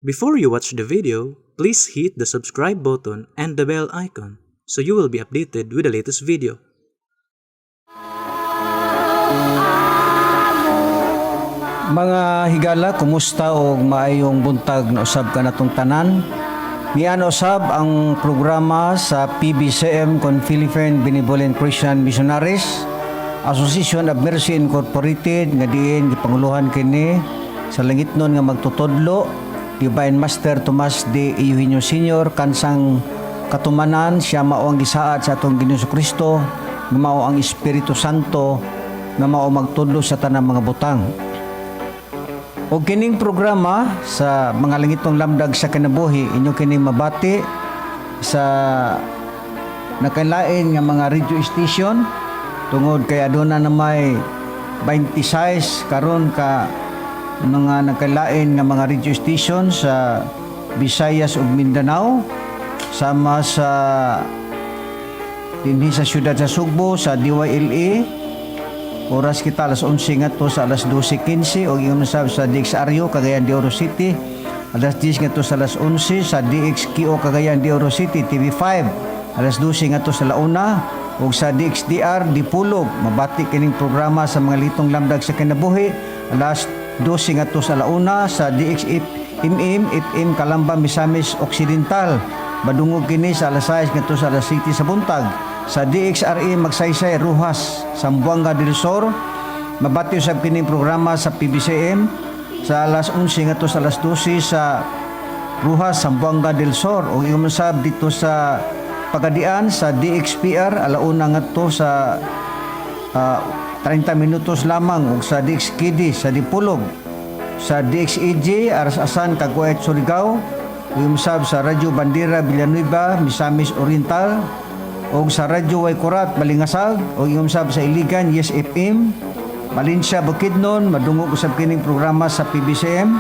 Before you watch the video, please hit the subscribe button and the bell icon so you will be updated with the latest video. Mga higala, kumusta o maayong buntag na usab ka natong tanan? Niyan usab ang programa sa PBCM kon Philippine Benevolent Christian Missionaries Association of Mercy Incorporated nga diin gipanguluhan kini sa langitnon nga magtutudlo Divine Master Tomas D. Eugenio Sr. kansang katumanan siya mao ang gisaad sa atong Ginoong Kristo nga mao ang Espiritu Santo nga mao magtudlo sa tanang mga butang. O kining programa sa mga langitong lamdag sa kinabuhi inyo kining mabati sa nakalain nga mga radio station tungod kay aduna na may 26 karon ka mga nakalain nga mga radio station sa Visayas ug Mindanao sama sa dinhi sa siyudad sa Sugbo sa DYLA. Oras kita alas 11 ngadto sa alas 12:15 o ingon sab sa DXRU Cagayan de Oro City alas 10 ngadto sa alas 11 sa DXQO Cagayan de Oro City TV5 alas 12 ngadto sa launa ug sa DXDR Dipulog mabati kining programa sa mga litong lamdag sa kinabuhi alas 12 ngadto sa launa sa DXFM FM Calamba Misamis Occidental madungog kini sa alas 6 ngadto sa alas 7 sa buntag sa DXRE Magsaysay Rojas Zamboanga del Sur mabati usab kining programa sa PBCM sa alas 11 ngadto sa alas 12 sa Rojas Zamboanga del Sur ug ingon sab dito sa Pagadian sa DXPR alauna ngadto sa 30 minutos lamang ug sa DXKD sa Dipulog sa DXEJ Arasasan Caguayat Surigao ug sab sa Radyo Bandera Villanueva Misamis Oriental o sa Radyo Waykurat Balingasag o yung sab sa Iligan Yes FM Valencia Bukidnon madungog usab kining programa sa PBCM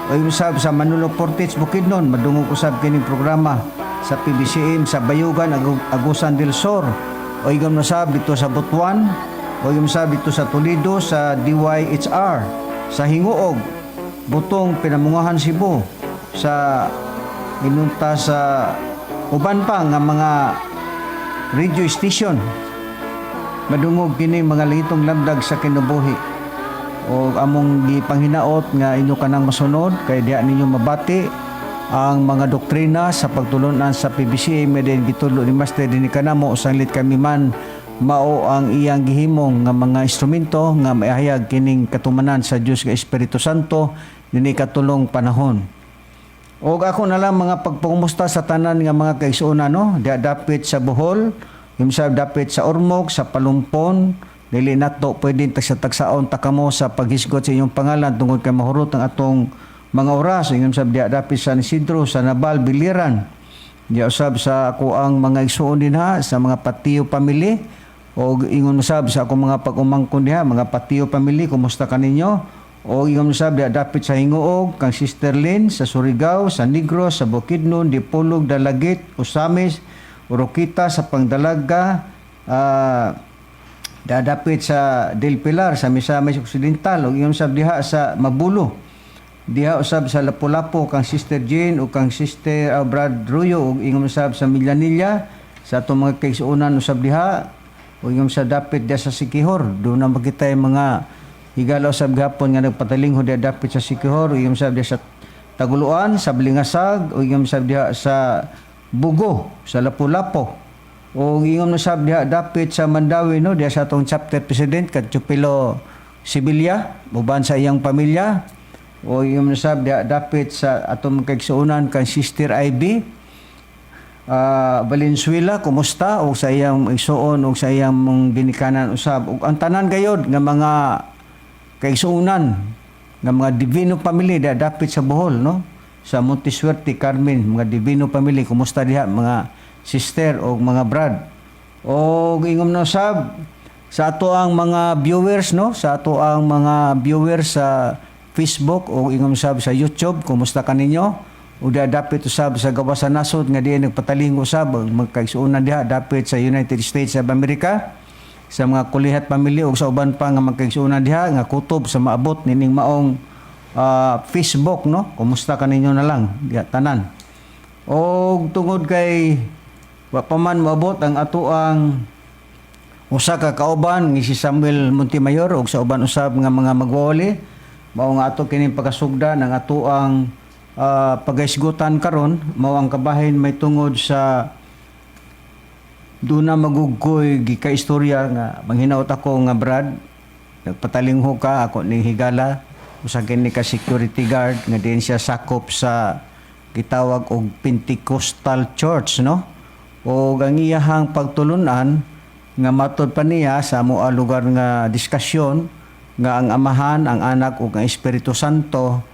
o yung sab sa Manolo Portage Bukidnon madungog usab kining programa sa PBCM sa Bayugan Agusan del Sur o yung sab dito sa Butuan o yung sab dito sa Toledo sa DYHR sa Hinguog Butong Pinamungahan Cebu sa inunta sa uban pa nga mga radio station madungog kini mga litong lamdag sa kinabuhi o among gipanghinaot nga inyo kanang masunod kay diha ninyo mabati ang mga doktrina sa pagtulunan sa PBCM medin gitulo ni Master dinhi kanamo usanglit kami man mao ang iyang gihimong nga mga instrumento nga maihayag kining katumanan sa Dios nga Espiritu Santo dinhi katulong panahon. O ako na lang mga pagpangumusta sa tanan nga mga kaigsuonan no, diha dapit sa Bohol, imsab dapit sa Ormoc, sa Palumpon, dili nato pwedeng tagsa-tagsaon takamo sa paghisgot sa inyong pangalan tungod kay mahurot ang atong mga oras. Imsab diha dapit sa Isidro, sa Nabal, Biliran. Diha usab sa ako ang mga igsuon din ha sa mga Patiyo family o ingon usab sa ako mga pag-umangkon diha mga Patiyo family, kumusta kaninyo? O ingon sab dapit sa Hinguog kang Sister Lynn sa Surigao, sa Negros, sa Bukidnon, Dipolog, Dalagit, Usamis, Urokita sa Pangdalaga, dapit sa Del Pilar sa Misamis Occidental o ingon sab diha sa Mabulo. Diha usab sa Lapu-Lapu kang Sister Jane o kang Sister Brad Ruyo o ingon sab sa Millanilla sa atong mga kaigsuonan usab diha o ingon sa dapit diha sa Siquijor. Do na makita mga higala usab gapon nga nagpataling diha dapit sa Siquijor, iyom sab diha sa Taguluan, sa Balingasag, o iyom sab diha sa Bugo, sa Lapu-Lapu. O iyom sab diha dapit sa Mandawi no, diha sa atong chapter president kat Chupilo Sibilia, uban sa iyang pamilya. O iyom sab diha dapit sa atong kaigsuonan kan Sister Ivy Valenzuela, kumusta o sa iyang igsuon o sa iyang ginikanan usab. O ang tanan gayod nga mga kaigsuunan nga mga Divino family da dapit sa Bohol no sa Monteswerte Carmen mga Divino family kumusta diha mga sister o mga brad o ingom na sab sa ato ang mga viewers no sa ato ang mga viewers sa Facebook o ingom sab sa YouTube kumusta kaninyo o da dapit usab sa gawas sa nasod nga diay nagpataling usab magkaigsuunan diha dapit sa United States of America sa mga Kulihat family o sa uban pa nga magkaigsuonan diha nga kutob sa maabot nining maong Facebook, no? Kumusta ka ninyo na lang, tanan. O tungod kay wa pa man moabot ang ato ang usa ka kauban ni si Samuel Montemayor ug sa uban usab nga mga magwawali, mao nga ato kining pagkasugda ng ato ang pagaisgutan karon, mao ang kabahin may tungod sa duna magugkoy gikaistorya nga manghinaot ako nga Brad, nagpatalingho ka ako ning higala usa kini ka security guard nga diin siya sakop sa gitawag og Pentecostal Church, no? O ang iyahang pagtulunan nga matod pa niya sa amo lugar nga diskasyon nga ang Amahan, ang Anak ug ang Espiritu Santo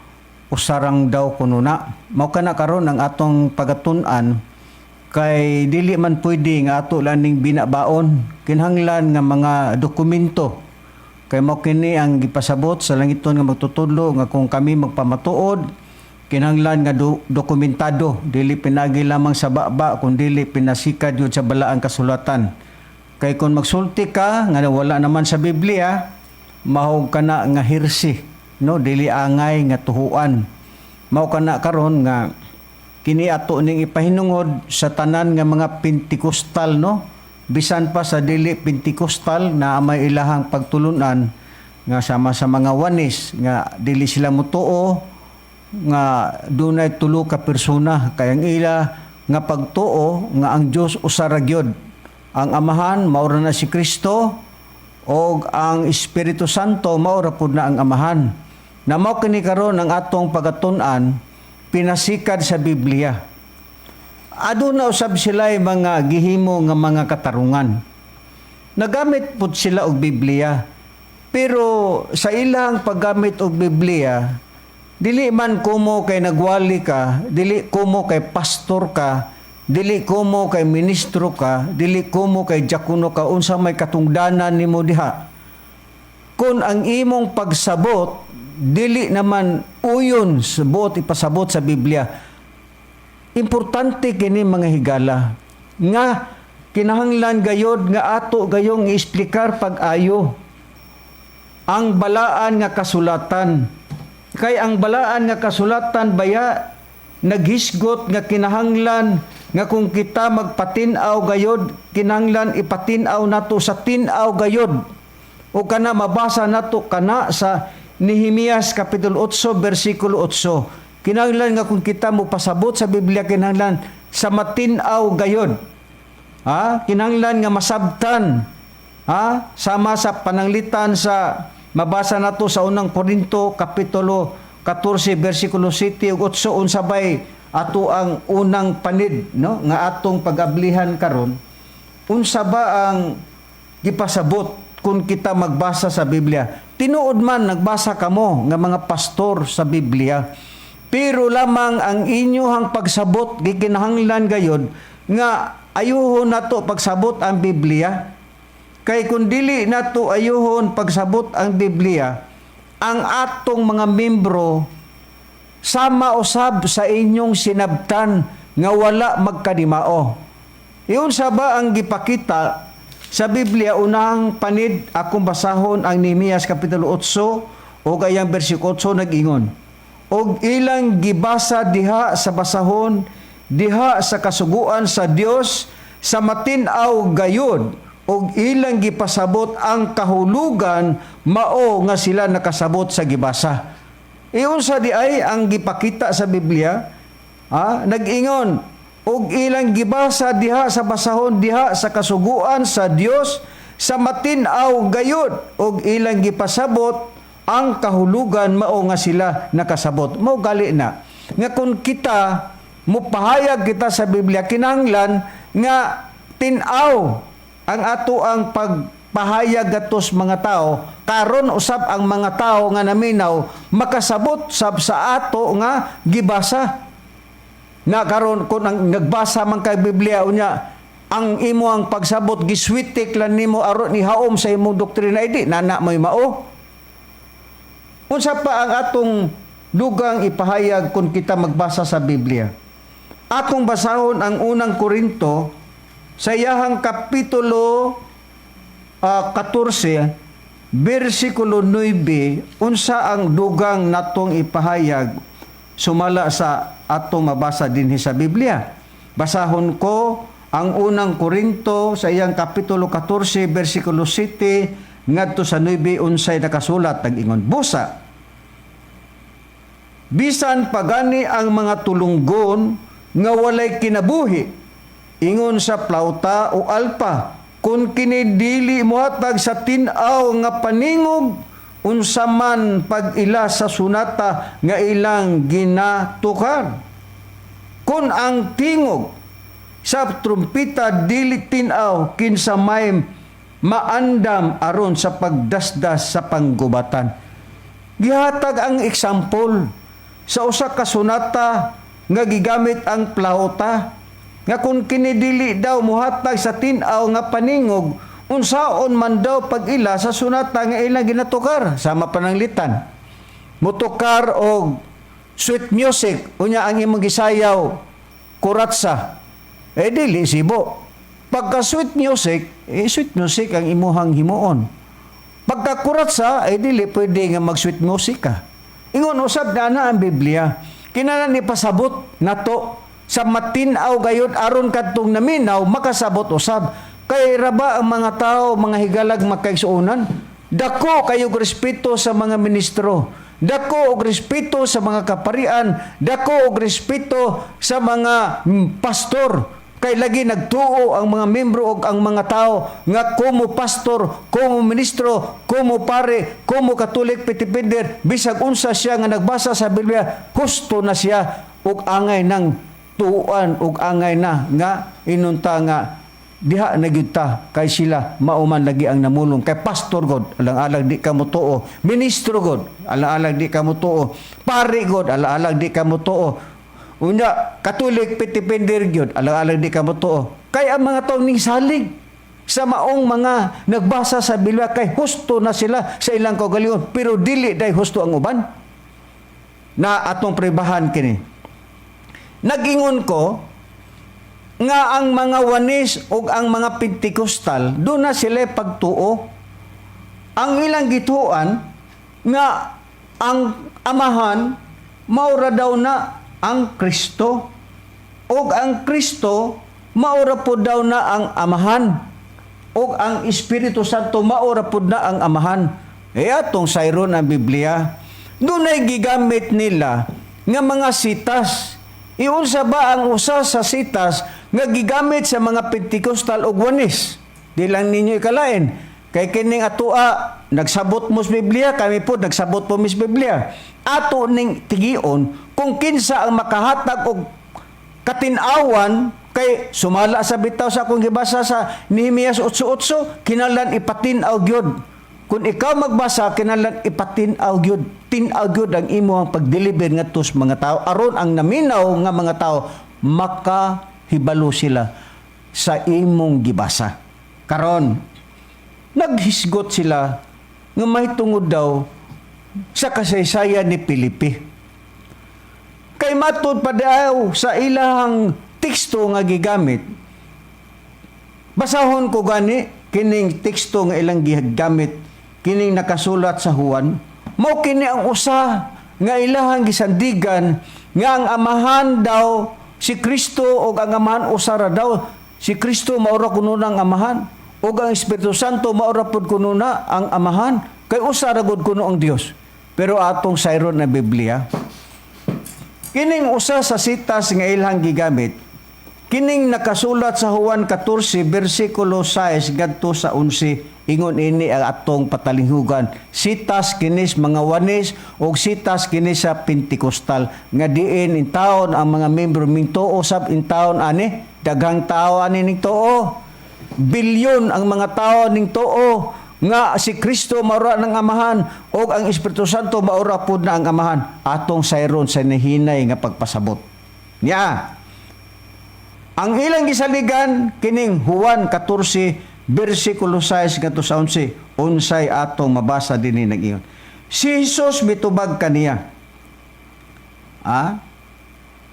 usarang daw kuno na. Mao kana karon ang atong pagatun-an kay dili man pwede nga ato laning binabaon kinahanglan nga mga dokumento. Kay mao kini ang gipasabot sa langiton nga magtutudlo nga kung kami magpamatuod kinahanglan nga dokumentado, dili pinagi lamang sa baba kundi dili pinasikad yun sa balaang kasulatan. Kay kung magsulti ka nga wala naman sa Biblia, mahog ka na nga hirsi, no? Dili angay nga tuhuan. Mao kana karon nga kini ato ning ipahinungod sa tanan nga mga Pentecostal, no? Bisan pa sa dili Pentecostal na may ilahang pagtulunan nga sama sa mga wanis nga dili sila mutuo nga dunay tulo ka persona kay ang ila nga pagtuo nga ang Dios usa ra gyud. Ang Amahan mao ra na si Kristo o ang Espiritu Santo mao ra pud na ang Amahan. Na mao kini karon ang atong pagatun-an pinasikad sa Biblia. Aduna usab sila mga gihimo nga mga katarungan. Nagamit pud sila og Biblia. Pero sa ilang paggamit og Biblia, dili man kumo kay nagwali ka, dili kumo kay pastor ka, dili kumo kay ministro ka, dili kumo kay diakono ka, unsa may katungdanan nimo diha. Kung ang imong pagsabot dili naman uyon sa buot ipasabot sa Biblia, importante kini mga higala nga kinahanglan gayod nga ato gayong iesplikar pag-ayo ang balaan nga kasulatan. Kay ang balaan nga kasulatan baya naghisgot nga kinahanglan nga kung kita magpatin-aw gayod, kinahanglan ipatin-aw nato sa tin-aw gayod. O kana mabasa nato kana sa Nehemias Kapitulo 8 versikulo 8. Kinahanglan nga kung kita mo pasabot sa Biblia, kinahanglan sa matin-aw gayod. Kinahanglan nga masabtan. Sama sa pananglitan sa mabasa nato sa unang Korinto Kapitulo 14 versikulo 7 ug 8 unsabay ato ang unang panid, no, nga atong pag-ablihan karon. Unsa ba ang gipasabot kung kita magbasa sa Biblia? Tinuod man nagbasa kamo nga mga pastor sa Biblia. Pero lamang ang inyong pagsabot gikinahanglan gayod nga ayuhon nato pagsabot ang Biblia. Kay kung dili nato ayuhon pagsabot ang Biblia, ang atong mga membro sama usab sa inyong sinabtan nga wala magkadimao. Iyon sa ba ang gipakita sa Biblia? Unang panid akong basahon ang Nehemias Kapitulo 8 o gayang versikulo 8 nag-ingon. Og ilang gibasa diha sa basahon, diha sa kasuguan sa Dios, sa matin-aw gayod, og ilang gipasabot ang kahulugan, mao nga sila nakasabot sa gibasa. Iyon sa di ay ang gipakita sa Biblia, nag-ingon, og ilang gibasa diha sa basahon, diha sa kasuguan sa Dios, sa matin-aw gayod, og ilang gipasabot ang kahulugan, mao nga sila nakasabot. Mao gali na nga kung kita mupahayag kita sa Biblia, kinahanglan nga tin-aw ang ato ang pagpahayag gatos mga tao, karon usab ang mga tao nga naminaw makasabot sab sa ato nga gibasa. Na karon kung ang nagbasa man kay Biblia unya, ang imo ang pagsabot giswitik lan nimo aron ihaom sa imong doktrina, idi nana moy mao. Unsa pa ang atong dugang ipahayag kung kita magbasa sa Biblia? Atong basahon ang unang Korinto sa iyahang Kapitulo 14 bersikulo 9, unsa ang dugang natong ipahayag sumala sa atong mabasa dinhi sa Biblia. Basahon ko ang unang Korinto sa iyang kapitulo 14 bersikulo 7 ngadto sa 9 unsay nakasulat nag-ingon, busa bisan pagani ang mga tulunggon nga walay kinabuhi ingon sa plauta o alpa, kung kini dili mohatag sa tin-aw nga paningog unsa man pag-ila sa sunata nga ilang ginatukar. Kung ang tingog sa trumpita dili tin-aw kinsa may maandam aron sa pagdasdas sa panggubatan. Gihatag ang example sa usa ka sunata nga gigamit ang plauta nga kung kini dili daw mohatag sa tin-aw nga paningog unsaon man daw pag-ila sa sunata nga ilang ginatukar sama pananglitan. Mutukar og sweet music unya ang imong gisayaw kuratsa. Dili sibo. Pagka sweet music ang imuhang himuon. Pagka kuratsa dili pwede nga mag-sweet music ka. Ingon usab na ang Biblia. Kinahanglan ipasabot nato sa matin-aw gayud aron kadtong naminaw makasabot usab. Kay raba ang mga tao, mga higalag makaigsuonan, dako kayog respeto sa mga ministro, dako og respeto sa mga kaparian, dako og respeto sa mga pastor. Kay lagi nagtuo ang mga membro og ang mga tao nga kumo pastor, kumo ministro, kumo pare, kumo katolik pitipender, bisag unsa siya nga nagbasa sa Biblia, husto na siya og angay ng tuuan og angay na nga inunta nga diha na gyud ta kay sila mauman lagi ang namulong kay pastor god alang-alang di ka motuo, ministro god alang-alang di ka motuo, pare god alang-alang di ka motuo, unya katolik pitipender gyud alang-alang di ka motuo. Kay ang mga tawo ning salig sa maong mga nagbasa sa Biblia kay husto na sila sa ilang kaugalingon pero dili day husto ang uban na atong prebahan kini. Nagingon ko nga ang mga wanis o ang mga Pentecostal, doon na sila pagtuo. Ang ilang gituan nga ang amahan, maura daw na ang Kristo. O ang Kristo, maura po daw na ang amahan. O ang Espiritu Santo, maura po na ang amahan. Atong sayron ang Biblia. Doon ay gigamit nila nga mga sitas. Iunsa ba ang usa sa sitas nga gigamit sa mga Pentecostal og wanis? Di lang ninyo ikalain. Kay kining atua nagsabot mo sa Biblia, kami po nagsabot po mis Biblia. Ato ning tigion kung kinsa ang makahatag og katin-awan kay sumala sa bitaw sa akong gibasa sa Nehemias 8:8, kinahanglan ipatin-aw gyud. Kung ikaw magbasa, kinahanglan ipatin-aw gyud. Tin-aw gyud ang imong pag-deliver ngadto sa mga tao aron ang naminaw nga mga tao makahibalo sila sa imong gibasa. Karon naghisgot sila nga may tungod daw sa kasaysayan ni Pilipi. Kay matud pa daw sa ilahang teksto nga gigamit. Basahon ko gani kining teksto nga ilang gigamit, kining nakasulat sa Juan. Mao kini ang usa nga ilahang gisandigan nga ang amahan daw si Kristo o ang amahan usara daw si Kristo maura kuno ang amahan o ang Espiritu Santo maura pud kuno na ang amahan kay usara gud kuno ang Dios. Pero atong sayron na Biblia kining usa sa sitas nga ilang gigamit kining nakasulat sa Juan 14 bersikulo 6 ngadto sa 11. Ingon ini ang atong patalinghugan. Sitas kinis mga wanis o sitas kinis sa Pentecostal. Nga diin in taon ang mga membro ming tuo sab in taon ani. Daghang tao ani ning tuo. Bilyon ang mga tao ning tuo. Nga si Kristo maura ng amahan o ang Espiritu Santo maura pud na ang amahan. Atong sayron sa nahinay nga pagpasabot. Nya. Ang ilang gisaligan kining Juan 14 bersikulo 6 ngadto sa 11, unsay atong mabasa dinhi nag-ingon. Si Jesus mitubag kaniya.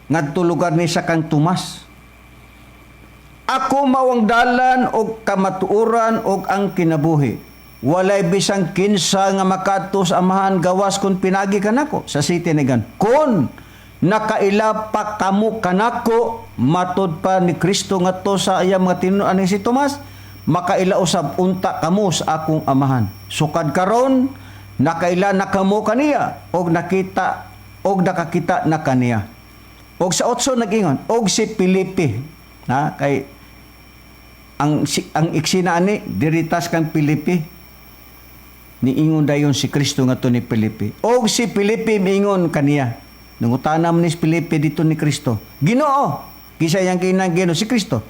Ngadto lugar ni sa kang Tomas. Ako mao ang dalan og kamatuoran og ang kinabuhi. walay bisang kinsa nga makaadto sa amahan gawas kun pinagi kanako sa city ni gan. Kun nakaila pa kamo kanako matud pa ni Kristo ngadto sa iyang mga tinunan ni si Tomas, makaila usab unta kamo sa akong amahan. Sukad karon nakaila na kamo kaniya og nakita og nakakita na kaniya. Og sa 8 nag-ingon og si Filipe, ha, kay ang iksina ani diritas kang Filipe, niingon dayon si Kristo ngadto ni Filipe. Og si Filipe miingon kaniya, nangutanam ni Filipe dito ni Kristo, Ginoo, kisa yang kinang Ginoo si Kristo,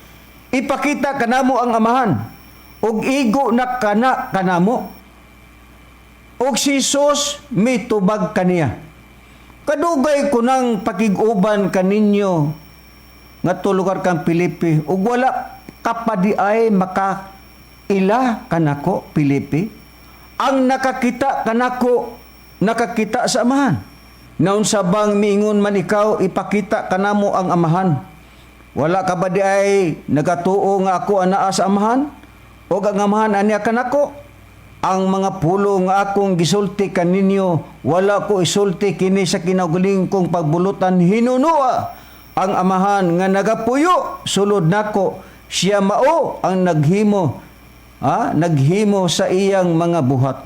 ipakita kanamo ang amahan, og igo na kanamo. Og si Jesus mitubag kaniya, kadugay ko nang pakiguban kaninyo ngadto lugar kang Filipe, ug wala kapadi ay makaila kanako Filipe. Ang nakakita kanako nakakita sa amahan. Naun sabang miingon man ikaw ipakita kanamo ang amahan, wala ka ba di ay nagatuo nga ako anaa sa amahan o ang amahan aniya kanako? Ang mga pulo nga akong gisulti kaninyo wala ko isulti kini sa kinaugaling kong pagbulutan, hinunua ang amahan nga nagapuyo sulod nako, siya mao ang naghimo sa iyang mga buhat.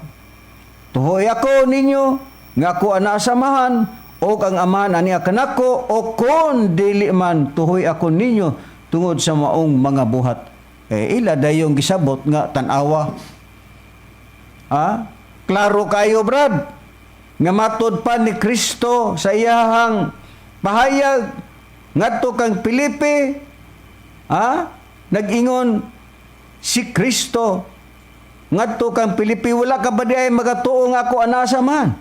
Tuhoy ako ninyo nga ako ana sa amahan o ang amahan aniya kanako, o kon dili man tuhoy ako ninyo tungod sa maong mga buhat. Ila dayong gisabot nga tan-awa. Klaro kayo brad nga matud pa ni Kristo sa iyahang pahayag ngadto kang Filipe, nag-ingon si Kristo ngadto kang Filipe, wala ka ba di ay magatuo nga ako ana sa amahan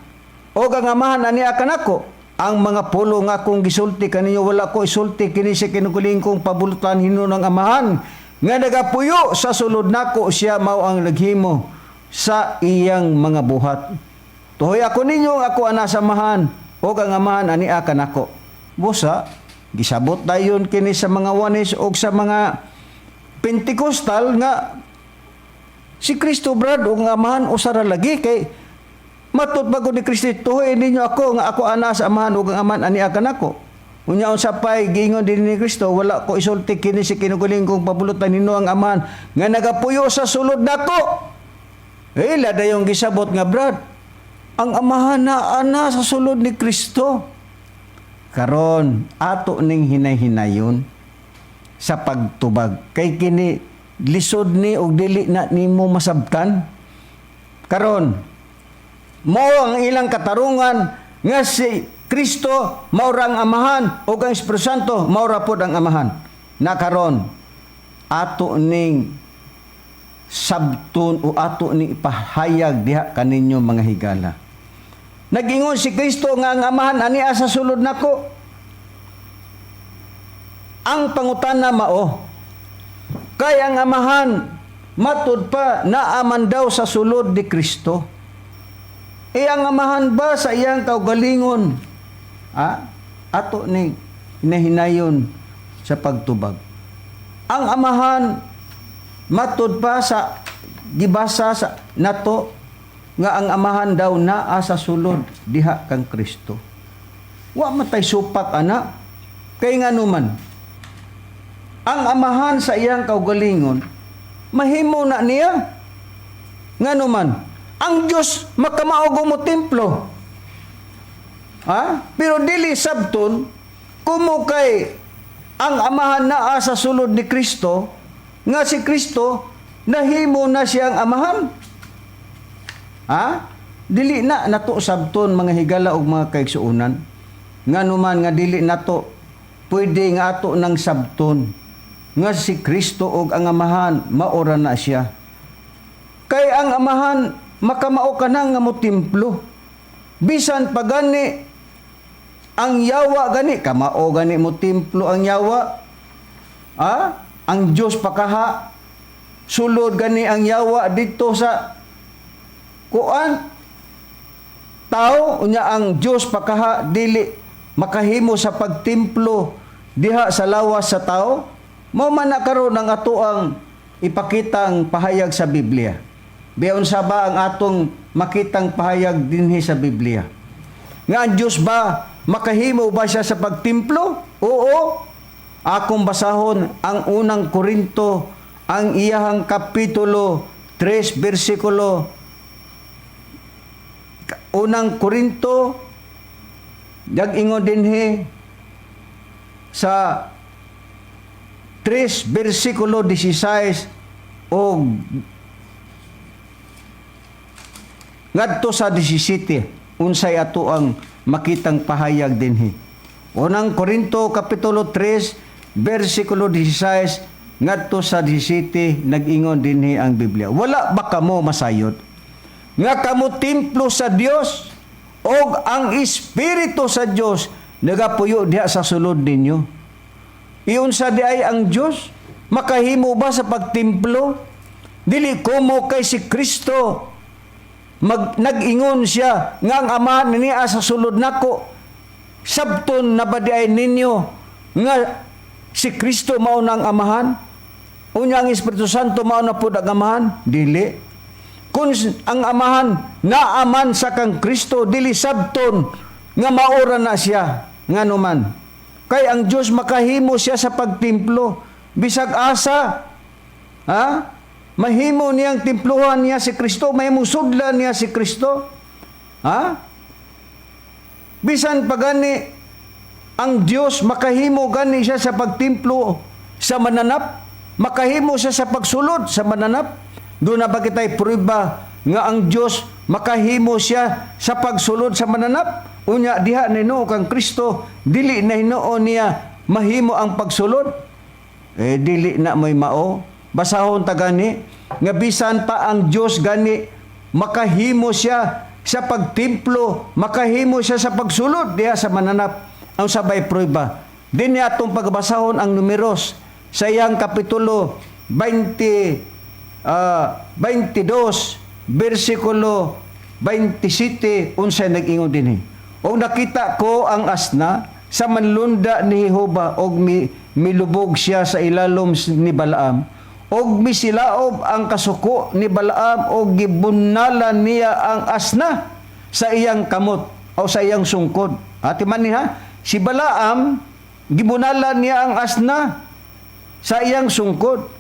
o ang amahan aniya kanako? Ang mga pulo nga akong gisulti kaninyo wala ko isulti kini sa kinukuling kong pabulutan, hinunang amahan nga nagapuyo sa sulod nako, siya mao ang naghimo sa iyang mga buhat. Tuhoy ako ninyo ako ana sa amahan o ang amahan aniya kanako. Busa gisabot dayon kini sa mga Wanes o sa mga Pentecostal nga si Kristo brad o nga amahan usara lagi, kay matud bago ni Kristo tuhoy ninyo ako nga ako ana sa amahan o ang amahan aniya kanako. Unya unsa pay giingon din ni Kristo, wala ko isulti kini si kinuguling kong pabulutan nino ang amahan nga nagapuyo sa sulod nako. Ila dayong gisabot nga brad, ang amahan na ana sa sulod ni Kristo. Karon ato ning hinay-hinayon sa pagtubag, kay kini lisod ni og dili na nimo masabtan. Karon mo ang ilang katarungan nga si Kristo mao ra ang amahan o ang Espiritu Santo mao ra pod ang amahan. Na karon ato ning sabton o ato ni ipahayag diha kaninyo mga higala. Nagingon si Kristo nga ang amahan aniya sa sulod nako. Ang pangutana mao, kay ang amahan matud pa naaman daw sa sulod ni Kristo. Ang amahan ba sa iyang kaugalingon ato ni hinahinayon sa pagtubag. Ang amahan matud pa sa gibasa sa nato nga ang amahan daw naa sa sulod diha kang Kristo. Wa matay supak ana, kay nganuman ang amahan sa iyang kaugalingon mahimo na niya. Nganuman ang Dios makamaog mo templo, pero dili sabton kumo kay ang amahan naa sa sulod ni Kristo, nga si Kristo nahimo na siyang amahan. Dili na nato sabton mga higala ug mga kaigsuonan. Nganuman nga dili nato pwede nga ato nang sabton nga si Kristo ug ang amahan maora na siya. Kay ang amahan makamao ka na nga mo templo. Bisan pagani ang yawa gani kamao gani mo templo ang yawa. Ang Dios pakaha sulod gani ang yawa dito sa kuan tao, unya ang Dios pakaha dili makahimo sa pagtemplo diha sa lawas sa tao. Mao man na karon ang ato ang ipakitang pahayag sa Biblia. Biyon sa ba ang atong makitang pahayag dinhi sa Biblia? Nga ang Diyos ba, makahimo ba siya sa pagtimplo? Oo. Akong basahon ang unang Korinto, ang iyahang kapitulo 3, versikulo. Unang Korinto, dag-ingon dinhi sa 3, versikulo 16, o ngadto sa 17, unsay ato ang makitang pahayag dinhi. Unang Korinto kapitulo 3 bersikulo 16 ngadto sa 17 nag-ingon dinhi ang Biblia. Wala ba kamo masayod nga kamo templo sa Dios og ang Espiritu sa Dios nagapuyo diha sa sulod ninyo? Iyon sa di ay ang Dios makahimo ba sa pagtemplo? Dili komo kay si Kristo nag-ingon siya nga ang Ama niya sa sulod nako. Sabton na ba di ay ninyo nga si Kristo mao nang amahan? Unya ang Espiritu Santo mao na pud ang amahan? Dili. Kung ang amahan naaman sa kang Kristo, dili sabton nga maora na siya nganuman. Kay ang Dios makahimo siya sa pagtimplo bisag asa. Ha? Mahimo niyang timpluhan niya si Kristo, mahimo sudlan niya si Kristo. Ha? Bisan pagani ang Dios makahimo gani siya sa pagtimplo sa mananap, makahimo siya sa pagsulod sa mananap. Doon na ba kita'y prueba nga ang Dios makahimo siya sa pagsulod sa mananap? Unya diha na hinuo kang Kristo, dili na hinuo niya mahimo ang pagsulod. Dili na may mao. Basahon ta gani nga bisan pa ang Dios gani makahimo siya sa pagtimplo, makahimo siya sa pagsulod diha sa mananap. Ang sabay prueba dinhi atong pagbasahon ang Numeros sa iyang kapitulo 22 bersikulo 27 unsay nag-ingon dinhi. Og nakita ko ang asna sa manlunda ni Jehova og milubog siya sa ilalom ni Balaam og misilaob ang kasuko ni Balaam og gibunalan niya ang asna sa iyang kamot o sa iyang sungkod. Ati man niya, si Balaam gibunalan niya ang asna sa iyang sungkod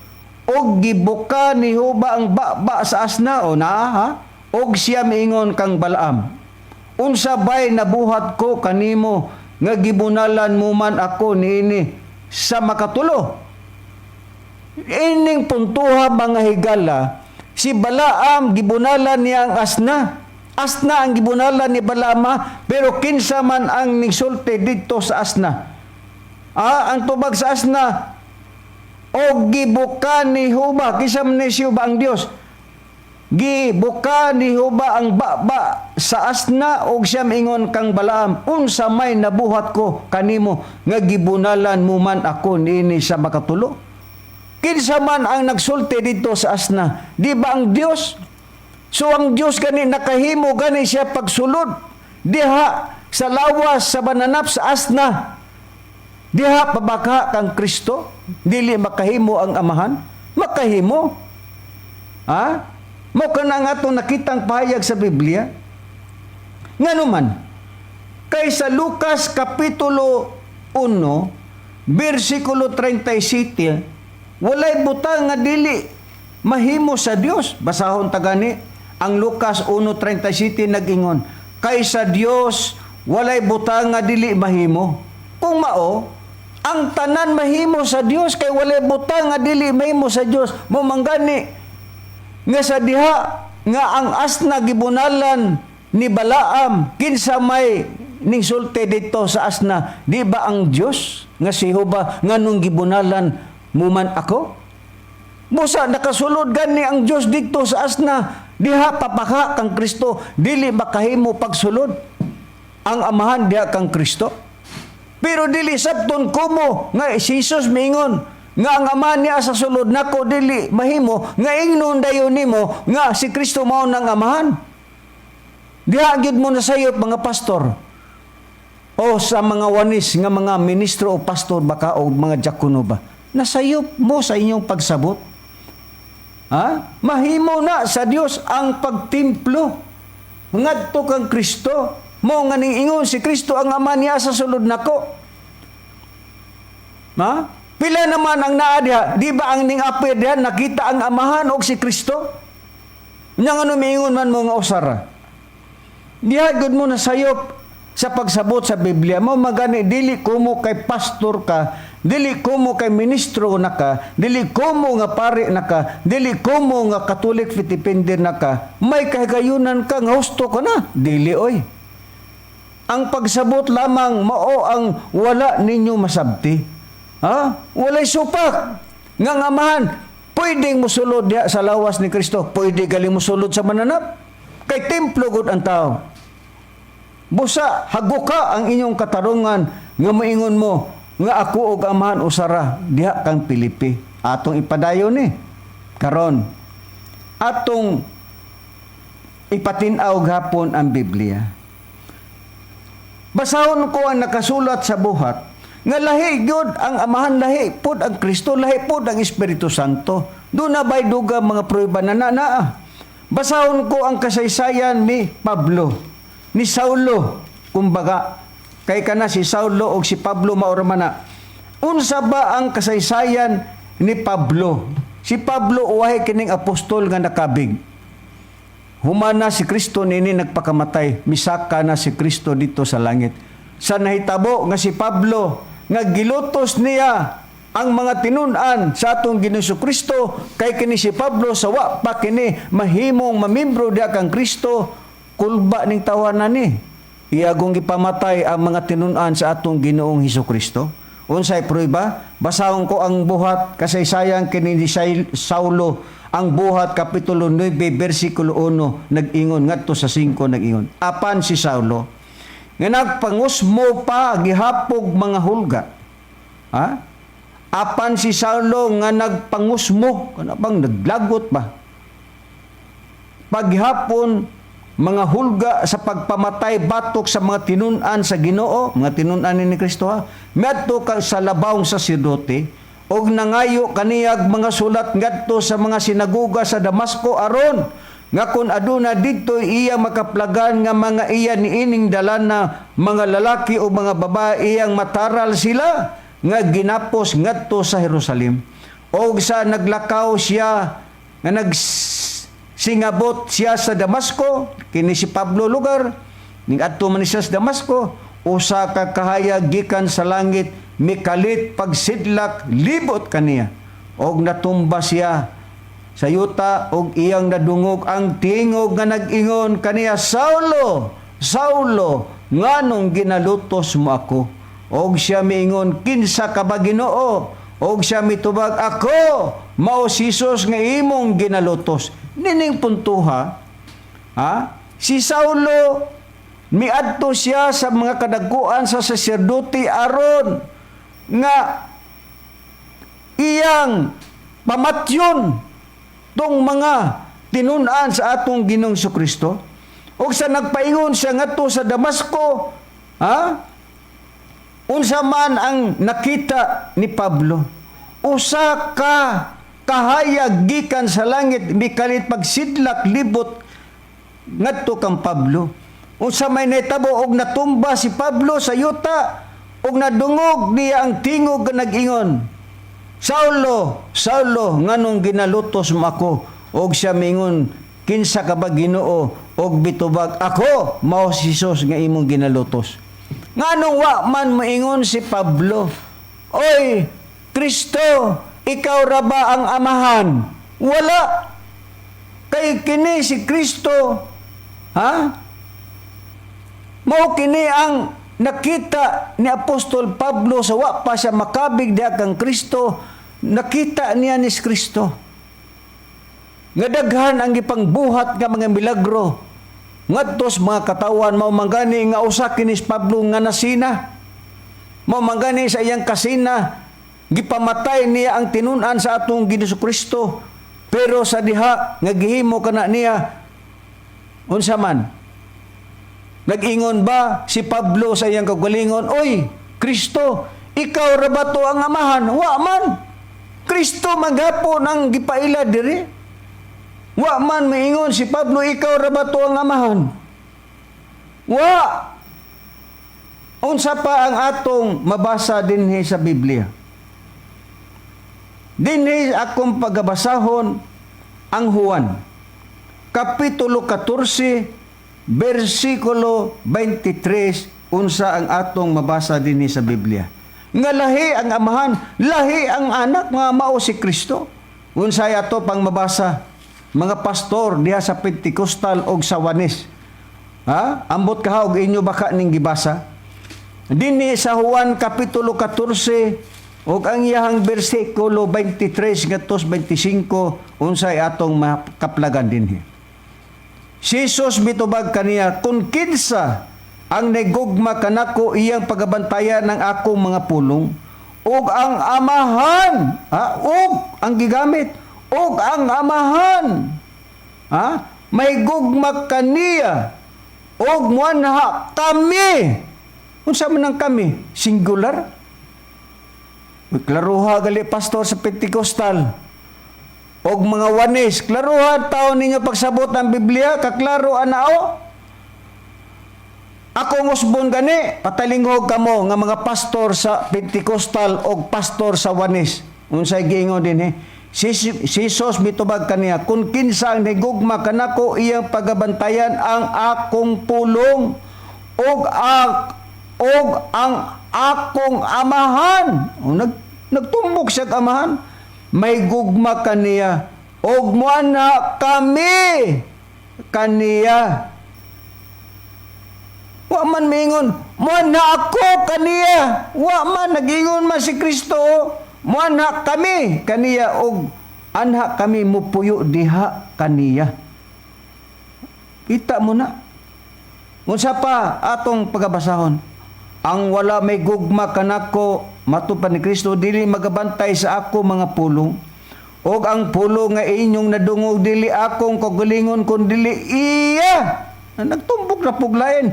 og gibuka ni Jehova ang baba sa asna o na ha? Og siya miingon kang Balaam, unsa bay nabuhat ko kanimo nga gibunalan mo man ako niini sa makatulo? Ining puntuha mga higala, si Balaam gibunalan niya ang asna. Asna ang gibunalan ni Balaam, pero kinsa man ang nigsulti dito sa asna? Ang tubag sa asna, o gibuka ni Jehova, kinsa man ni Jehova ang Dios? Gibuka ni Jehova ang baba sa asna og siya miingon kang Balaam, unsa may nabuhat ko kanimo nga gibunalan mo man ako niini sa makatulo? Kinsa man ang nagsulti dito sa asna? Di ba ang Dios? So ang Dios gani nakahimo gani siya pagsulod diha sa lawas sa bananap sa asna. Diha pabaka kang Kristo, dili makahimo ang amahan? Makahimo. Ha? Mo kana nga itong nakitang pahayag sa Biblia? Nganuman, kay sa Lucas kapitulo 1, versikulo 37, walay butang nga dili mahimo sa Dios. Basahon ta gani ang Lucas 1:37 nag-ingon, kay sa Dios walay butang nga dili mahimo. Kung mao, ang tanan mahimo sa Dios kay walay butang nga dili mahimo sa Dios. Mo manggani nga sa diha nga ang asna gibunalan ni Balaam, kinsa may ningsulti dito sa asna? Di ba ang Dios nga si Jehova nganong gibunalan mo man ako? Musa nakasulod gani ang Dios dito sa asna, diha papaka kang Kristo, dili makahimo pagsulod ang amahan diha kang Kristo. Pero dili sabton kumo nga si Jesus miingon nga ang ama niya sa sulod nako dili mahimo nga ingnon dayon nimo nga si Kristo mao nang amahan. Diha gyud mo na sayop mga pastor o sa mga wanis nga mga ministro o pastor baka o mga diakono ba, nasayop mo sa inyong pagsabot Mahimo na sa Dios ang pagtimplo. Ngadto kang Kristo. Mo nga ning ingon si Kristo ang ama niya sa sulod nako. Pila naman ang naa diha? Di ba ang ning apir diha nakita ang amahan og si Kristo? Nya nga mingon man mo nga usara. Diha gud mo na sayop sa pagsabot sa Biblia mo magani dili kumo kay pastor ka, dili kumo kay ministro na ka, dili kumo nga pari na ka, dili kumo nga Catholic Fitipindir na ka, may kahigayunan ka nga husto ka na, dili oy. Ang pagsabot lamang mao ang wala ninyo masabti. Walay supak nga amahan. Pwedeng musulod diha sa lawas ni Kristo, pwede gali musulod sa mananap. Kay templo gud ang tao. Busa, haguka ang inyong katarungan nga moingon mo nga ako og amahan usara diha kang Pilipi. Atong ipadayon ni karon. Atong ipatin-aw gapon ang Biblia. Basahon ko ang nakasulat sa buhat nga lahi gyud ang amahan, lahi pud ang Kristo, lahi pud ang Espiritu Santo. Doon na ba'y duga mga prueba na naa. Basahon ko ang kasaysayan ni Pablo, ni Saulo, kumbaga, kay kana si Saulo o si Pablo maoramana. Unsa ba ang kasaysayan ni Pablo? Si Pablo uwahe kining apostol nga nakabig. Humana si Kristo nini nagpakamatay, misaka na si Kristo dito sa langit. Sa nahitabo nga si Pablo nga gilutos niya ang mga tinun-an sa atong Ginoong Kristo, kay kini si Pablo sa wa pa kini mahimong mamimbro diha kang Kristo, kulba ning tawanan ni. Iyagong gipamatay ang mga tinun-an sa atong Ginoong Kristo. Unsay prueba? Basahon ko ang buhat kasaysayan kini ni Saulo, ang buhat kapitulo 9 bersikulo 1 nag-ingon ngadto sa 5 nag-ingon. Apan si Saulo nga nagpangusmo pa gihapog mga hulga. Apan si Saulo nga nagpangusmo, kana bang naglagot ba? Paghapon mga hulga sa pagpamatay batok sa mga tinun-an sa Ginoo, mga tinun-an ni Kristo Miadto ka sa labawng saserdote og nangayo kaniyag mga sulat ngadto sa mga sinagoga sa Damasco aron nga kun aduna didto iya makaplagan nga mga iya niining dalan na mga lalaki o mga babae iyang mataral sila nga ginapos ngadto sa Jerusalem. Og sa naglakaw siya nga singabot siya sa Damasco, kini si Pablo lugar, ning adto man siya sa Damasco, usa ka kahayag gikan sa langit, mikalit pagsidlak libot kaniya. Og natumba siya sa yuta og iyang nadungog ang tingog nga nag-ingon kaniya, Saulo, Saulo, nganong ginalutos mo ako? Og siya miingon, kinsa ka ba Ginoo? Og siya mitubag, ako, mao si Jesus nga imong ginalutos. Nining puntuha, si Saulo, miadto siya sa mga kadaguan sa saserdote aron nga iyang pamatyon tong mga tinun-an sa atong Ginoong Kristo. Og sa nagpaingon siya ngadto sa Damasco, unsa man ang nakita ni Pablo, usa ka kahayag gikan sa langit mikalit pagsidlak libot ngadto kang Pablo. Unsa may nahitabo og natumba si Pablo sa yuta og nadungog niya ang tingog nga nag-ingon, Saulo, Saulo, nganong ginalutos mo ako? Og siya mingon, kinsa ka ba Ginoo? Og bitubag, ako mao si Jesus nga imong ginalutos. Nganong wa man moingon si Pablo, oy Kristo, ikaw ra ba ang amahan? Wala. Kay kini si Kristo, mao kini ang nakita ni Apostol Pablo sa wa pa siya makabig diha kang Kristo, nakita niya ni Kristo. Nga daghan ang gipangbuhat nga mga milagro. Ngadtos mga katawan mao mangani nga usa kini si Pablo nga nasina. Mao mangani sa iyang kasina gipamatay niya ang tinun-an sa atong Ginoong Kristo. Pero sa diha nga gihimo kana niya unsa man? Nag-ingon ba si Pablo sa iyang kagalingon, oy, Kristo, ikaw ra ba to ang amahan? Wa man. Kristo maghapon ang gipaila diri. Wa man maingon si Pablo, ikaw ra ba to ang amahan? Wa. Unsa pa ang atong mabasa dinhi sa Biblia? Dinhi akong pagabasahon ang Juan, Kapitulo 14, versikulo 23, unsa ang atong mabasa dinhi sa Biblia. Nga lahi ang amahan, lahi ang anak, nga mao si Kristo. Unsay ato pang mabasa, mga pastor diha sa Pentecostal og sa Wanes. Ha? Ambot ka og inyo baka ning gibasa. Dinhi sa Juan Kapitulo 14 ug ang iyahang bersikulo 23 ngadto 25 unsay atong makaplagan dinhi. Si Jesus mitubag kaniya, kung kinsa ang nagugma kanako iyang pagabantayan ng akong mga pulong, ug ang amahan, ug ang gigamit, ug ang amahan, may gugma kaniya, ug muanha kami. Unsa man ang kami? Singular? Klaruha gali pastor sa Pentecostal. Og mga Wanes, klaruha taon ninyo pagsabot ng Biblia, kaklaro anao. Akong usbon gani, patalinghog kamo nga mga pastor sa Pentecostal og pastor sa Wanes. Unsay giingon din Si Jesus mitubag kaniya, kung kinsa ang nigugma kanako iyang pagabantayan ang akong pulong og ang akong amahan. Nagtumbok siya amahan. May gugma kaniya og muana kami kaniya. Wa man mingon, muana ako kaniya. Wa man nagingon man si Kristo, muana kami kaniya og anha kami mupuyo diha kaniya. Kita mo na. Unsa pa atong pagabasahon? Ang wala may gugma kanako matupan ni Kristo dili magabantay sa ako mga pulong. Og ang pulong nga inyong nadungog dili akong kagalingon kun dili iya. Nagtumbok na puglain.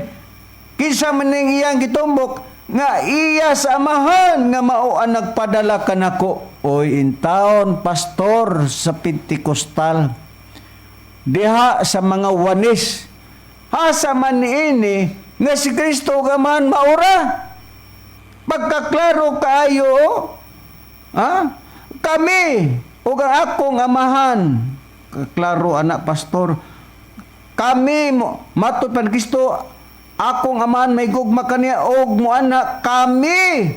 Kinsa man ning iyang gitumbok nga iya sa amahan nga mao ang nagpadala kanako. Oy intawon pastor sa Pentecostal diha sa mga Wanes. Hasa man niini nga si Kristo gaman maura. Pagkaklaro kaayo, kami o ang akong amahan, kaklaro anak pastor, kami matod pa ni Kristo, akong amahan may gugma kaniya og muana kami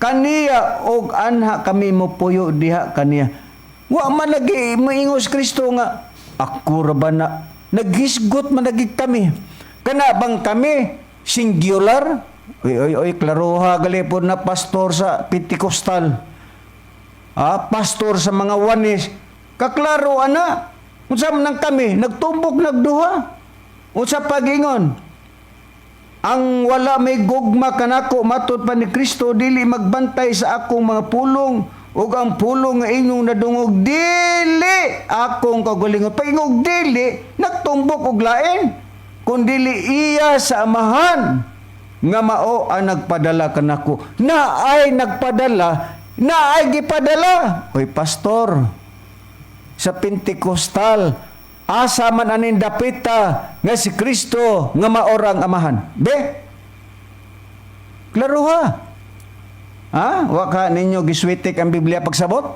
kaniya og anha kami mopuyo diha kaniya. Wa man lagi moingos Kristo nga ako ra ba na naghisgot man lagi kami. Kana bang kami singular? Oy, klaruha galipod na pastor sa Pentecostal. Pastor sa mga Wanes. Kaklaro ana. Unsa man nang kami nagtumbok nagduha. Unsa pagingon? Ang wala may gugma kanako matud pa ni Kristo dili magbantay sa akong mga pulong ug ang pulong nga inyong nadungog dili akong kagalingon. Pagingog dili nagtumbok og lain. Kung dili iya sa amahan nga mao ang nagpadala kanako. Na ay nagpadala, na ay gipadala. Oy pastor, sa Pentecostal, asa man anin dapita nga si Kristo nga maorang amahan. Be? Klaro ha? Wa ka ninyo giswitik ang Biblia pagsabot?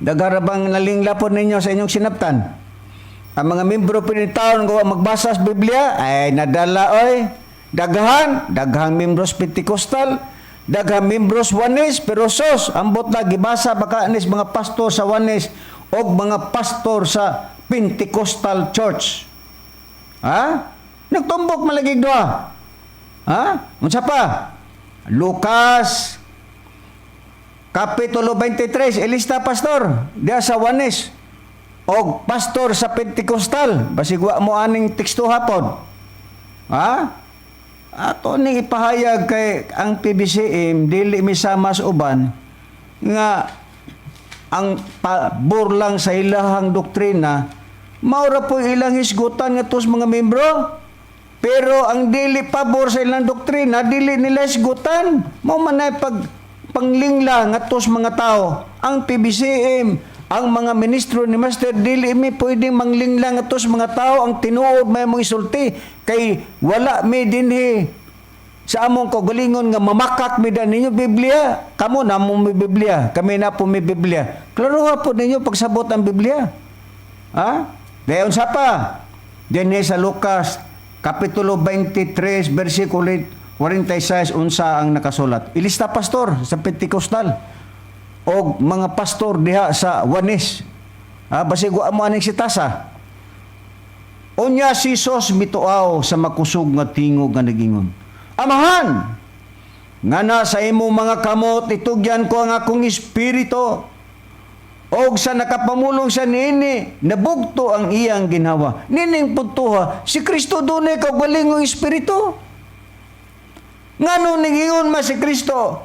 Dagarabang nalinglapon ninyo sa inyong sinaptan? Ang mga membro pinitaon ko magbasa sa Biblia ay nadala oy. Daghang membros Pentecostal, daghang membros Wanes, pero sos ambot na gibasa baka anis mga pastor sa Wanes o mga pastor sa Pentecostal Church. Nagtumbok malagig doa. Unsa pa? Lucas Kapitulo 23, ilista pastor diya sa Wanes o pastor sa Pentecostal. Basig wa mo aning teksto hapon. Ato ning ipahayag kay ang PBCM dili misama sa uban nga ang pabor lang sa ilahang doktrina maura po ilang hisgutan nga tos mga membro, pero ang dili pabor sa ilang doktrina dili nila hisgutan. Mao man ay panglingla nga tos mga tao. Ang PBCM, ang mga ministro ni Master dili mi pwedeng manglinglang atos mga tao ang tinuod may mong isulti kay wala mi dinhi sa among kaugalingon nga mamakak mi dan ninyo Biblia. Kamo na mo mi Biblia, kami na po mi Biblia. Klaro nga po ninyo pagsabot ang Biblia. Ha? Dayon sa pa. Dinhi sa Lucas kapitulo 23 bersikulo 46 unsa ang nakasulat. Ilista pastor sa Pentecostal o mga pastor diha sa Wanes. Basig wa mo aning si Tasa. Unya si Sos mituaw sa makusog nga tingog nga nagingon. Amahan, nga na sa imo mga kamot itugyan ko ang akong espiritu. Og sa nakapamulong sa niini, nabugto ang iyang ginawa. Nining puntuha, si Kristo dunay kaugalingong espiritu. Ngano ningingon ma si Kristo?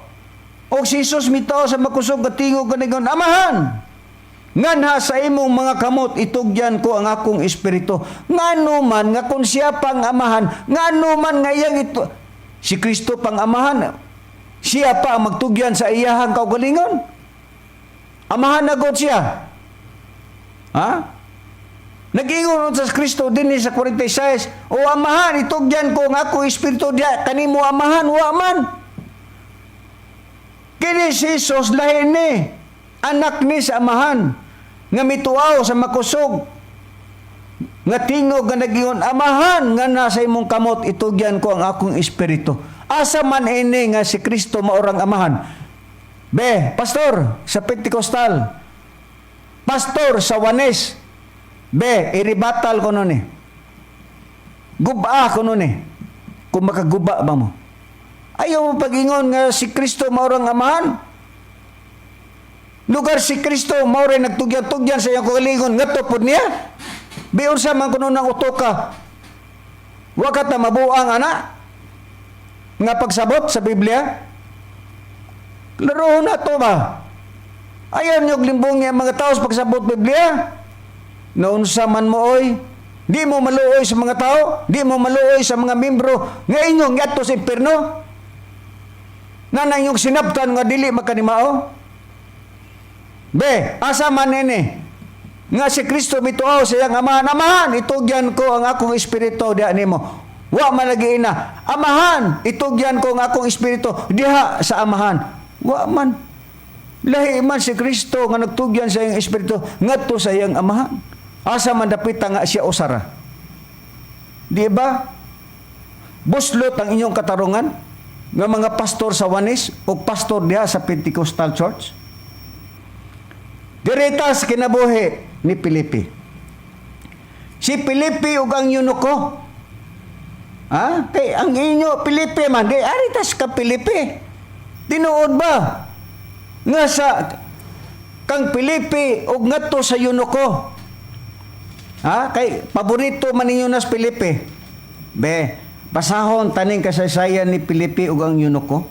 O si Jesus mitaw sa makusog nga tingog kanigon, Amahan, nganha sa imong mga kamot itugyan ko ang akong espiritu. Ngano man nga kung siya pang amahan, ngano man nga iyang ito, si Kristo pang amahan, siya pa ang magtugyan sa iyahang kaugalingon. Amahan na God siya. Ha? Nag-ingon sa Kristo din sa 46, O amahan, itugyan ko ang akong espiritu diya, kanimo amahan, wa man. Kini si Jesus lahi ni, anak ni sa amahan, nga mituaw sa makusog, nga tingog nga nagingon, Amahan, nga nasa imong kamot, itugyan ko ang akong espiritu. Asa man ini nga si Kristo maurang amahan. Be, pastor sa Pentecostal, pastor sa Wanes, be, iribatal ko nun Guba ko nun kung makaguba ba mo. Ayaw mo pag-ingon nga si Kristo maurang amahan. Lugar si Kristo mauray nagtugyan-tugyan sa iyang kaugalingon ngadto pod niya. Biyon sa man kuno nang utoka. Wa ka ta mabuang ana nga pagsabot sa Biblia. Laro na to ba? Ayaw niyo limbong nga mga tao sa pagsabot Biblia. Naunsa man mo oy, di mo maluoy sa mga tao, di mo maluoy sa mga membro nga inyong ngadto sa impierno. Nanang yung sinabtan nga dili makanimao. Be, asa man ini nga si Kristo mituaw sa iyang amahan. Amahan, itugyan ko ang akong espiritu diha nimo. Wa malagi ina. Amahan, itugyan ko ang akong espiritu diha sa amahan. Wa man. Lahi man si Kristo nga nagtugyan sa iyang espiritu ngadto sa iyang amahan. Asa man dapita nga siya usara. Di ba? Buslot ang inyong katarungan nga mga pastor sa Wanes o pastor diha sa Pentecostal Church. Diretas kinabuhi ni Filipi. Si Filipi ug ang eunuko. Kay ang inyo Filipi man, di aritas ka Filipi. Tinuod ba nga sa kang Filipi ug ngadto sa eunuko? Kay paborito man ninyo nas Filipi. Be, basahon taning kasaysayan ni Filipi ug ang eunuko.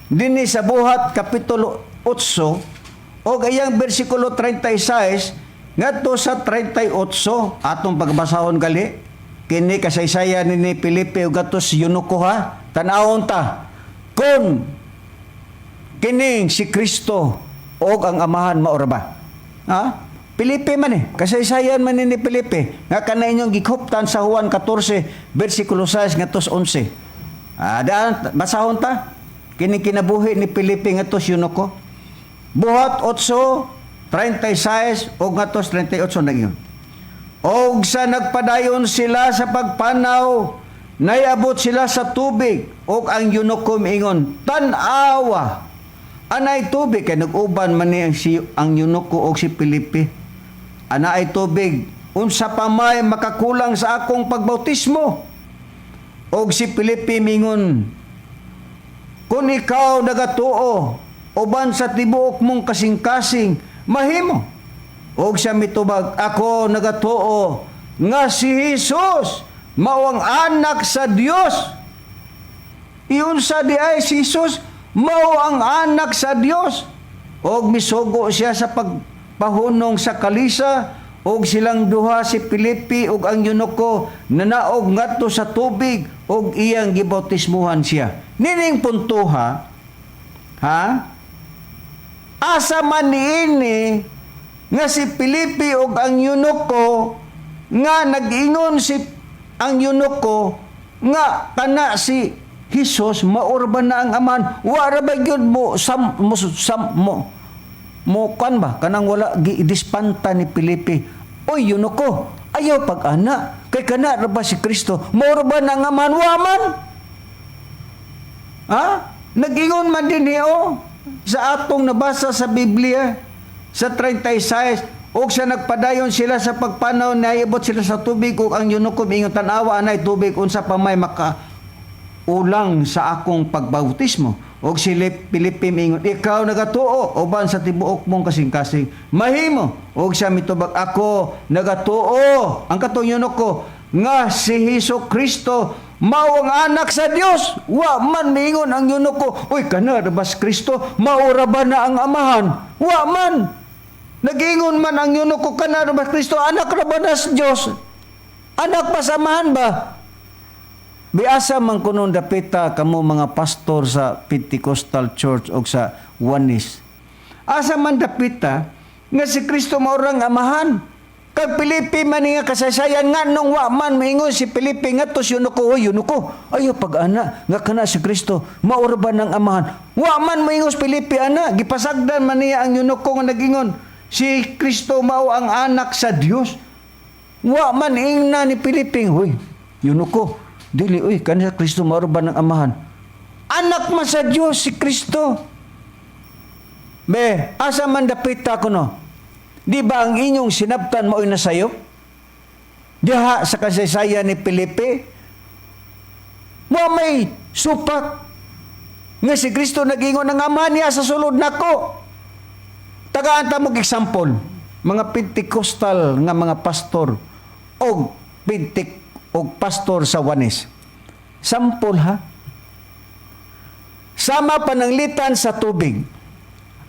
Dinhi sa Buhat kapitulo 8 o gayang bersikulo 36 ngadto sa 38 atong pagbasahon gali kini kasaysayan ni Filipi ug ngadto si eunuko ha. Tan-awon ta kun kining si Kristo og ang amahan maura ba? Filipi man kasaysayan man ni Filipi nga kana inyong gikhuptan sa Juan 14 bersikulo 6 ngadto sa 11. Daan basahon ta kini kinabuhi ni Filipi ngadto si eunuko. Buhat 8:36 og ngadto sa 38 nagyon. Og sa nagpadayon sila sa pagpanaw, nayabot sila sa tubig og ang eunuko miingon, "Tan-awa." Anay tubig kay nag-uban man ni ang eunuko og si Filipi. Ana ay tubig, unsa pa may makakulang sa akong pagbautismo? Og si Filipi mingon, kung ikaw nagatuo, uban sa tibuok mong kasing-kasing, mahimo. Og siya mitubag, ako nagatuo, nga si Jesus, mao ang anak sa Dios. Iyon sa di ay si Jesus, mao ang anak sa Dios. Og misugo siya sa pagpahunong sa kalisa, og silang duha si Filipi og ang eunuko nanaog ngadto sa tubig og iyang gibautismuhan siya. Nining puntuha, asa man niini nga si Pilipi ug ang eunuko nga nag-ingon si ang eunuko nga kana si Hesus maurba na ang aman, wala ba gyud mo kan ba kanang wala gidispanta ni Pilipi. Oy eunuko, ayaw pag-ana kay kana ra ba si Kristo maurba na ang aman, waman. Ha? Nag-ingon man din niyo sa atong nabasa sa Biblia sa 36 ug sa nagpadayon sila sa pagpanaw naibot sila sa tubig ug ang eunuko miingon tan-awa anay tubig unsa pa may ulang sa akong pagbautismo. Og si Pilipi miingon ikaw nagatuo uban sa tibuok mong kasing-kasing mahimo. Og siya mitubag ako nagatuo ang katong eunuko nga si Hesus Kristo mao ang anak sa Dios. Wa man miingon ang eunuko, uy kana ra ba si Kristo maura ba na ang amahan? Wa man. Nagingon man ang eunuko kana ra ba Kristo anak ra ba na sa Dios? Anak pa sa amahan ba? Biasa man kunon dapita kamo mga pastor sa Pentecostal Church o sa Oneness. Asa man dapita nga si Kristo maurang amahan. Kag Pilipi man nga kasaysayan nga nung wa man maingon si Pilipi nga to si eunuko, oy eunuko, ayo pag-ana nga kana si Kristo maura ba ng amahan. Wa man maingon si Pilipi ana, gipasagdan man niya ang eunuko nga nagingon si Kristo mao ang anak sa Dios. Wa man ingna ni Pilipi, hoy eunuko, dili uy kanya Kristo maura ba ng amahan. Anak man sa Dios si Kristo. Be, asa man dapita kuno. Di ba ang inyong sinabtan mo ay nasayop? Diha sa kasaysayan ni Pilipi, mo may supak nga si Kristo nag-ingon ng ama niya sa sulod nako. Tagaan ta mo example, mga Pentecostal nga mga pastor og pastor sa Oneness. Sample ha. Sama pananglitan sa tubig.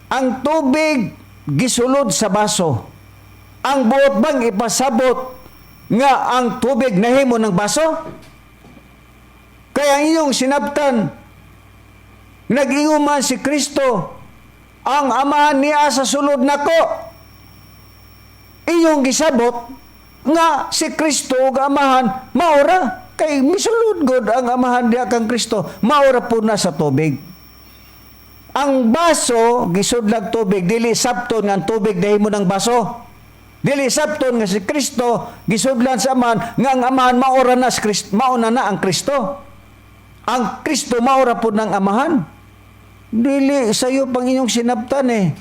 Ang tubig gisulod sa baso. Ang buot bang ipasabot nga ang tubig nahimo ng baso? Kaya inyong sinabtan, nag-ingon man si Kristo, ang amahan niya sa sulod nako. Inyong gisabot nga si Kristo ug amahan maura kay misulod gud ang amahan diha kang Kristo, maura po na sa tubig. Ang baso gisudlag tubig, dili sabton nga tubig dahimo ng baso. Dili sabton nga si Kristo gisudlan sa amahan nga ang amahan maura na si Kristo, mauna na ang Kristo. Ang Kristo maura po ng amahan. Dili sayo pang inyong sinabtan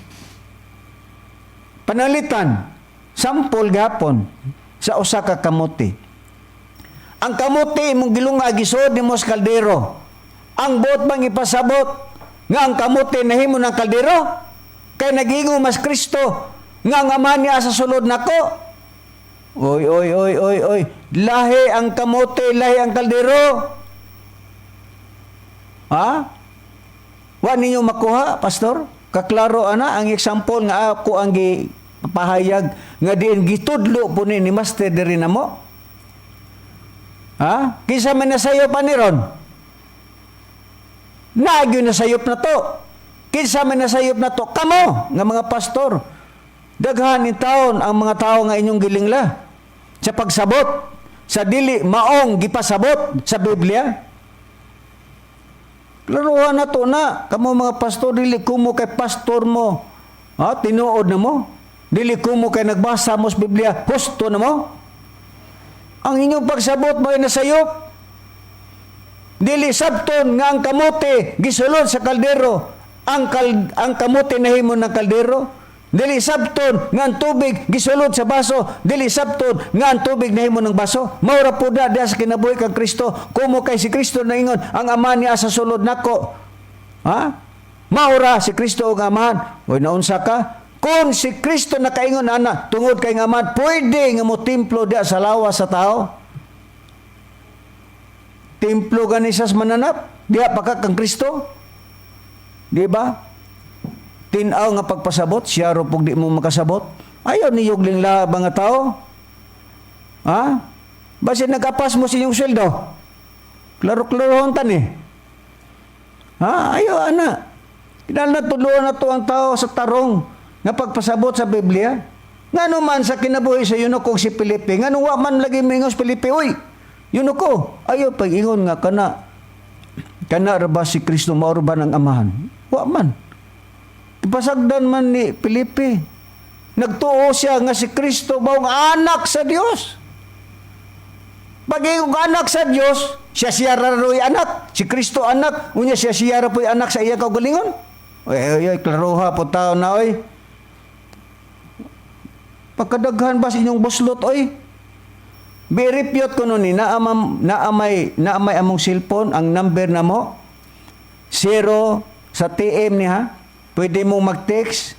Panalitan, sampol gapon sa usa ka kamote. Ang kamote imong gilunga gisod nimo sa kaldero. Ang buot bang ipasabot nga ang kamote nahimo ng kaldero? Kay nag-ingon mas Kristo nga ang ama niya sa sulod nako. Oy. Lahi ang kamote, lahi ang kaldero. Ha? Wa ninyo makuha, pastor? Kaklaro ana ang example nga ako ang gipahayag nga diin gitudlo po ni master diri namo. Ha? Kinsa man nasayo pa ni ron? Nagyo nasayop na to. Kinsa man nasayop na to? Kamo nga mga pastor. Daghan ni taon ang mga tao nga inyong gilingla sa pagsabot sa dili maong gipasabot sa Biblia. Klaruhan na to na. Kamo mga pastor, dili kumo kay pastor mo. Ha? Tinuod na mo. Dili kumo kay nagbasa mo sa Biblia. Husto na mo. Ang inyong pagsabot mo ay nasayop. Dili sabton nga ang kamote gisulod sa kaldero. Ang kamote nahimo ng kaldero. Dili sabton nga ang tubig gisulod sa baso. Dili sabton nga ang tubig nahimo ng baso. Maura po na diha sa kinabuhi kang Kristo. Kumo kay si Kristo na ingon ang ama niya sa sulod nako. Ha? Maura si Kristo og amahan. Oy naunsa ka? Kung si Kristo nakaingon ana tungod kay amahan, pwede nga mo templo diha sa lawas sa tao. Templo ganisas mananap, diha pa ka kang Kristo. Di ba? Tinaw nga pagpasabot, siya ro pug di mo makasabot. Ayaw ni yugling la mga tao. Ha? Basi nagapas mo sa inyong sweldo. Klaro-klarohon tan Ha? Ayaw ana. Kinahanglan tudloan na to ang tao sa tarong nga pagpasabot sa Biblia. Ngano man sa kinabuhi sa Yunuko si Felipe, ngano wa man lagi mingos Felipe, uy, Yunuko, ayo pag-ingon nga kana ra ba si Kristo mao ba ng amahan? Wa man. Ipasagdan man ni Felipe. Nagtuo siya nga si Kristo mao ang anak sa Dios. Pag-ingon anak sa Dios, siya raroy anak, si Kristo anak, unya siya ra po'y anak sa iya kaugalingon. Oy, klaroha po tao na oy. Pagkadaghan ba sa inyong buslot, oy? Biripyot ko nun ni, naamay among cellphone, ang number na mo, 0 sa TM niya, pwede mo mag-text,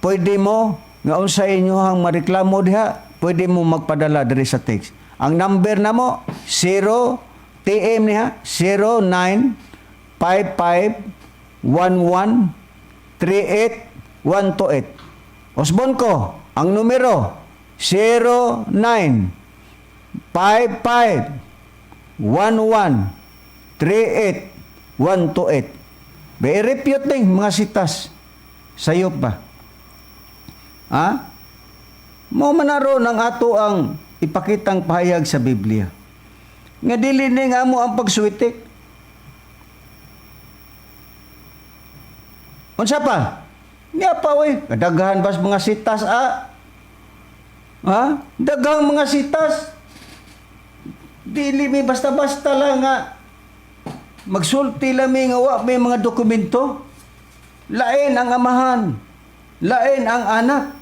pwede mo, nga unsa inyo hang mareklamo diha, pwede mo magpadala diri sa text. Ang number na mo, 0 TM niya, 09551138 Osbon ko, ang numero 09551138 Be-repute ding mga sitas sayop ba? Ha? Mo manaro ng ato ang ipakitang pahayag sa Biblia. Nga dili ni nga mo ang pagsuwitik. Unsa pa? Niya pa oy, kadaghan bas mga sitas Ha? Daghang mga sitas. Dili mi basta-basta lang nga magsulti lang mi nga wa may mga dokumento. Lain ang amahan, lain ang anak,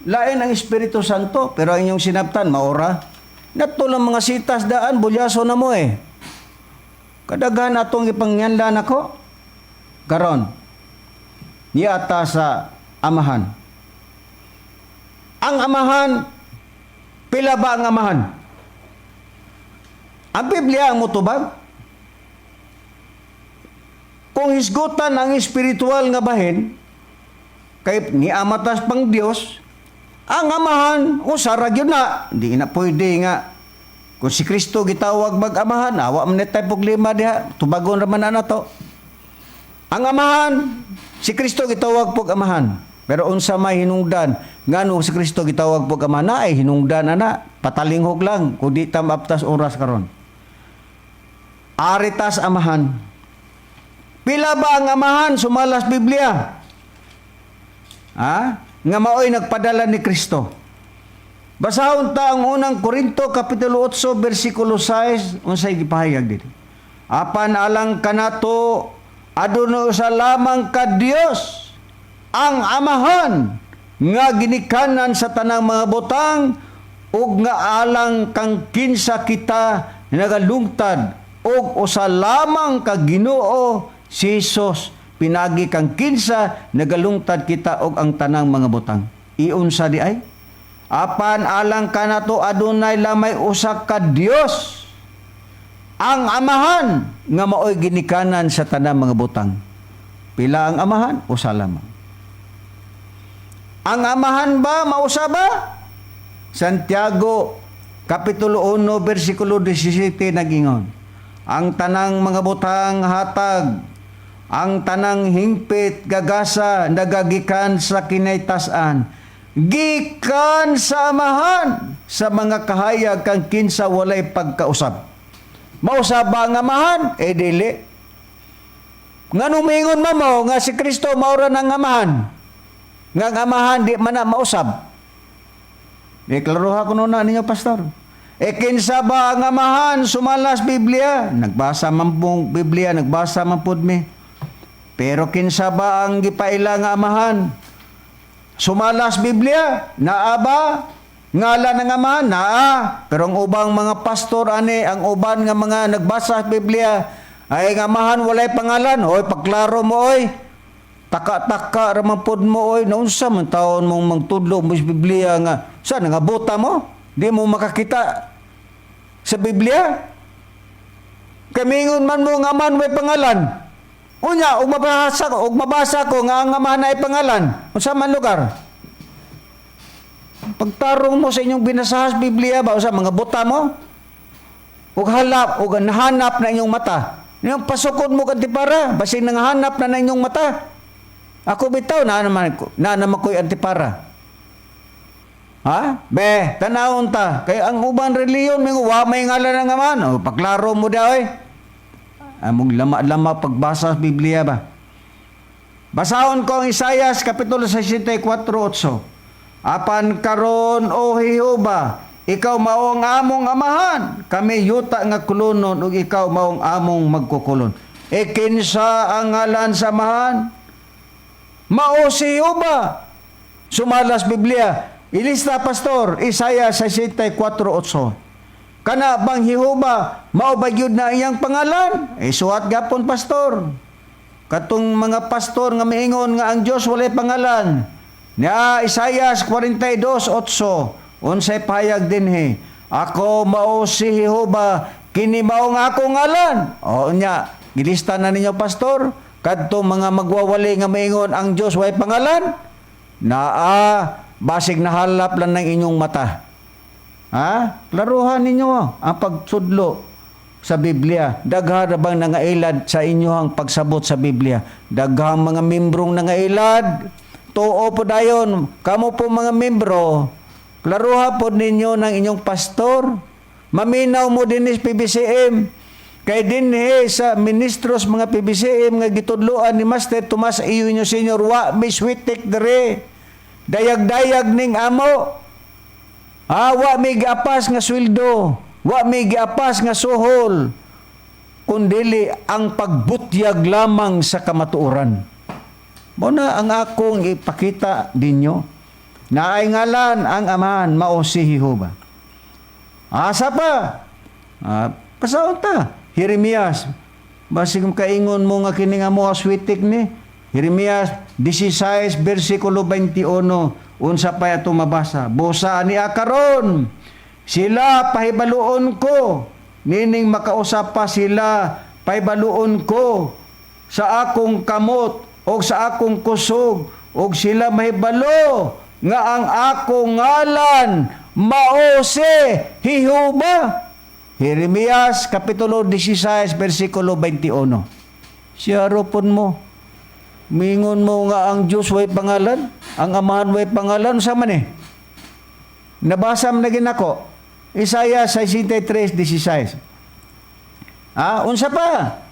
lain ang Espiritu Santo, pero ang inyong sinabtan maora. Nato lang mga sitas daan bulyaso na mo Kadaghan atong ipangyanlan ako. Karon. Niata sa amahan. Ang amahan, pila ba ang amahan? Ang Biblia ang mutubag. Kung hisgutan ang espiritual nga bahin, kay ni amatas pang Dios, ang amahan, usara gyud na. Di na pwede nga. Kung si Kristo gitawag mag-amahan, awa man tayo problema diha, tubagon raman na to. Ang amahan, si Kristo gitawag pog amahan. Pero unsa may hinungdan, ngano si Kristo gitawag pog amahan, na ay hinungdan na, patalinghog lang, kung di tam aptas oras karon. Aritas amahan. Pila ba ang amahan sumalas Biblia? Nga maoy nagpadala ni Kristo. Basahon ta ang unang Korinto kapitulo 8 bersikulo 6 unsay gipahayag dito. Apan alang kanato aduna usa lamang ka Dios ang amahan nga ginikanan sa tanang mga butang ug nga alang kang kinsa kita nagalungtad ug usa lamang ka Ginoo si Jesus pinagi kang kinsa nagalungtad kita og ang tanang mga butang. Iunsa di ay? Apan alang kanato adunay lamay usa ka Dios ang amahan nga maoy ginikanan sa tanang mga butang. Pila ang amahan? Usa lamang. Ang amahan ba mausa ba? Santiago kapitulo 1 bersikulo 17 nagingon. Ang tanang mga butang hatag, ang tanang hingpit gagasa nagagikan sa kinaytas-an, gikan sa amahan sa mga kahayag kang kinsa walay pagkausab. Mausab ba ang amahan? Dili. Ngano mingon mo nga si Kristo maura ng amahan? Nga ang amahan di man na mausab. Deklaruha ko na ninyo, pastor. Kinsa ba ang amahan sumalas Biblia? Nagbasa man pong Biblia, nagbasa man pud mi. Pero kinsa ba ang gipaila nga amahan? Sumalas Biblia, naa ba? Ngala ng amahan, naa. Pero ang ubang mga pastor ang uban nga mga nagbasa sa Biblia, ay nga amahan walay pangalan. Oy, pagklaro mo oy. Taka-taka raman pud mo oy. Naunsa man taon mong magtudlo mo sa Biblia nga. Saan nga buta mo? Di mo makakita sa Biblia. Kamingon man mo nga man may pangalan. Unya, ug mabasa ko nga ang amahan ay pangalan. Unsa man lugar? Pagtarong mo sa inyong binasahas Biblia ba usa mga buta mo? Ug halap ug nahanap na inyong mata. Yung pasukod mo antipara, basin nanghanap na inyong mata. Ako bitaw na naman ko'y antipara. Ha? Be, tanawon ta. Kay ang uban reliyon, wa may ngalan nga man. O, paklaro mo daw eh. Among lama-lama pagbasa sa Biblia ba? Basahon ko ang Isaias, Kapitulo 64:8. Apan karon, O Jehova, ikaw maong among amahan. Kami yuta nga kulunon, ug ikaw maong among magkukulon. Kinsa ang ngalan sa amahan? Mao si Jehova. Sumalas Biblia. Ilista, Pastor, Isaiah 64:8. Kana bang Jehova, mao ba gyud na iyang pangalan? Suwat gapon, Pastor. Katong mga pastor nga miingon nga ang Dios walay pangalan. Nya Isaiah 42:8. Unsay pahayag dinhi? Ako mao si Jehova, kini mao nga akong ngalan. O nya, gilista na ninyo, Pastor. Kadtong mga magwawali nga miingon ang Dios walay pangalan. Basig nahalap lang ng inyong mata. Ha? Klaruhan ninyo ang pagsudlo sa Biblia. Daghan bang nangailad sa inyong pagsabot sa Biblia? Daghang mga membrong nangailad. Tuo po dayon. Kamo po mga membro, klaruha po ninyo ng inyong pastor. Maminaw mo din is PBCM. Kay din sa ministros mga PBCM nga gitudloan ni Master Tomas Iyunyo Senior, wa miswitik dere. Dayag-dayag ning amo. Wa may giapas nga sweldo, wa may giapas nga suhol, kundili ang pagbutyag lamang sa kamatuoran. Mo na ang akong ipakita dinyo. Naay ngalan ang amahan, mao si Jehova. Asa pa? Pasaon ta? Jeremias. Basig kaingon mo nga kini nga mo aswitik ni. Jeremias 16, versikulo 21, unsa pa ito mabasa? Busa ni akaron, sila pahibaluon ko, nining makausap pa sila, pahibaluon ko, sa akong kamot, o sa akong kusog, o sila mahibalo, nga ang akong ngalan, mao si Jehova. Jeremias, Kapitulo 16, versikulo 21. Siya ropon mo. Mingon mo nga ang Diyos way pangalan, ang amahan way pangalan, sama ni. Nabasa mo na ginako. Isaiah 63:16. Unsa pa?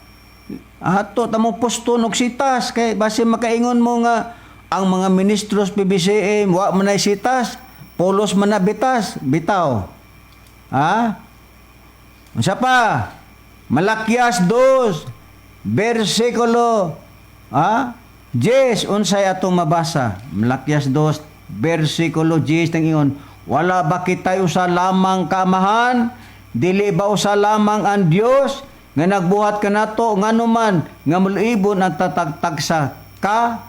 Ato tamong poston og sitas kay base makaingon mo nga ang mga ministros PBCM wa man ay sitas, polos man na bitaw. Unsa pa? Malakyas 2 versikulo 10, unsay atong mabasa? Malakyas 2, versikulo 10 tang ingon, wala ba kitay usa lamang kaamahan? Dili ba usa lamang ang Dios nga nagbuhat kanato nganuman nga mulibon ang tatagtagsa ka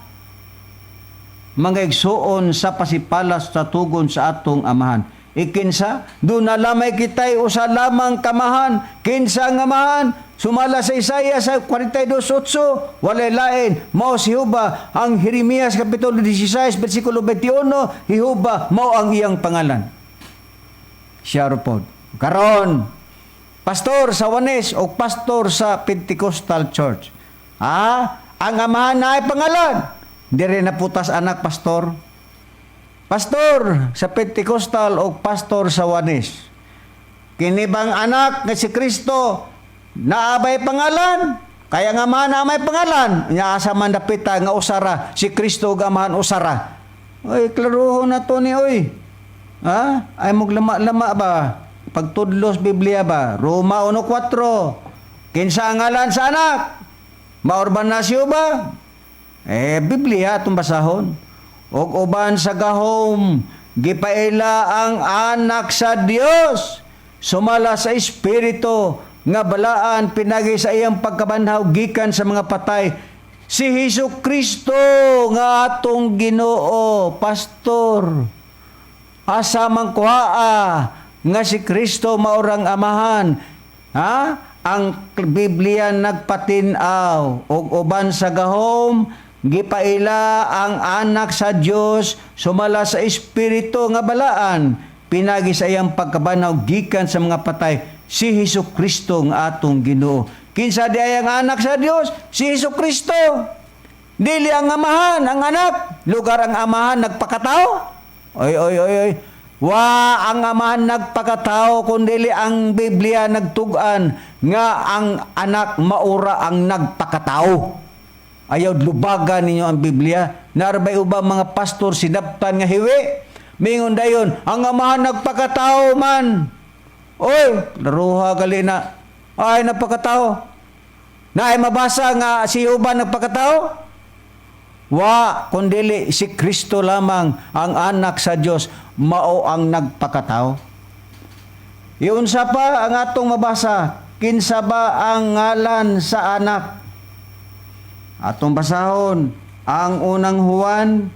mga igsuon sa pasipalas sa tugon sa atong amahan. Ikinsa, doon na lamay kitay usa lamang kamahan, kinsa ang amahan, sumala sa Isaiah sa 42:8, walay lain, mao si Jehova. Ang Jeremias Kapitulo 16, versikulo 21, Jehova, mao ang iyang pangalan. Siya ropod. Karon, pastor sa Wanes o pastor sa Pentecostal Church. Ang amahan na ay pangalan. Dire na putas anak, pastor. Pastor sa Pentecostal o pastor sa Wanes. Kini bang anak nga si Kristo naabay pangalan? Kaya nga man na may pangalan. Nya asa man dapita nga usara si Kristo ug amahan usara. Oy, klaruhon na to ni oy. Ay mog lama-lama ba? Pagtudlos Biblia ba? Roma 1:4. Kinsa ang ngalan sa anak? Maurbanasyo ba? Biblia atong basahon. Og uban sa gahom, gipaila ang anak sa Dios, sumala sa Espiritu, nga balaan pinagi sa iyang pagkabanhaw gikan sa mga patay, si Hesukristo nga atong Ginoo. Pastor, asa man kuhaa nga si Kristo maurang amahan? Ang Biblia nagpatinaw, og uban sa gahom, gipaila ang anak sa Dios, sumala sa Espiritu nga balaan pinagi sa iyang pagkabanaw gikan sa mga patay, si Hesukristo nga atong Ginoo. Kinsa di ay ang anak sa Dios? Si Hesukristo. Dili ang amahan, ang anak. Lugar ang amahan nagpakatao. Oy. Wa ang amahan nagpakatao kundi ang Biblia nagtugan nga ang anak maura ang nagpakatao. Ayaw lubagan ninyo ang Biblia. Narbay ubang mga pastor sinaptan nga hiwi. Mingon dayon, ang amahan nagpakatao man. Oy, laruha gali na. Ay, nagpakatao. Na ay mabasa nga si Jehova nagpakatao? Wa, kundili si Kristo lamang ang anak sa Dios mao ang nagpakatao. Iyon sa pa ang atong mabasa, kinsa ba ang ngalan sa anak? Atong basahon ang unang Juan,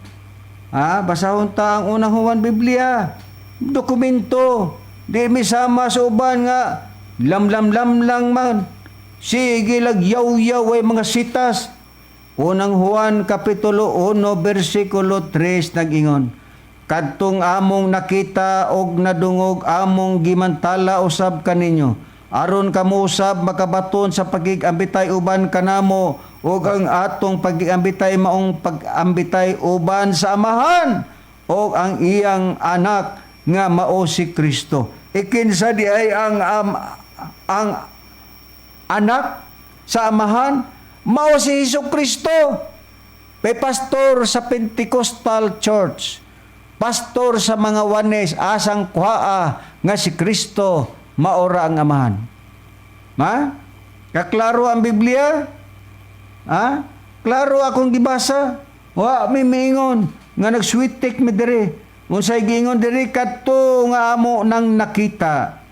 basahon ta ang unang Juan Biblia. Dokumento, di misama sa uban nga lam lang man. Sige lag yaw ay mga sitas. Unang Juan Kapitulo 1 versikulo 3 nag-ingon, kadtong among nakita og nadungog among gimantala usab kaninyo, aron kamo usab makabaton sa pagigambitay uban kanamo ug ang atong pagigambitay maong pagambitay uban sa amahan ug ang iyang anak nga mao si Kristo. Ikinsa di ay ang anak sa amahan? Mao si Jesucristo. May pastor sa Pentecostal Church, pastor sa mga Wanes, asang kuhaa nga si Kristo maora ang amahan. Kaklaro ang Biblia? Klaro akong gibasa. Wa mi mingon nga nagswitik mi diri. Unsay giingon diri kadto nga amo nang nakita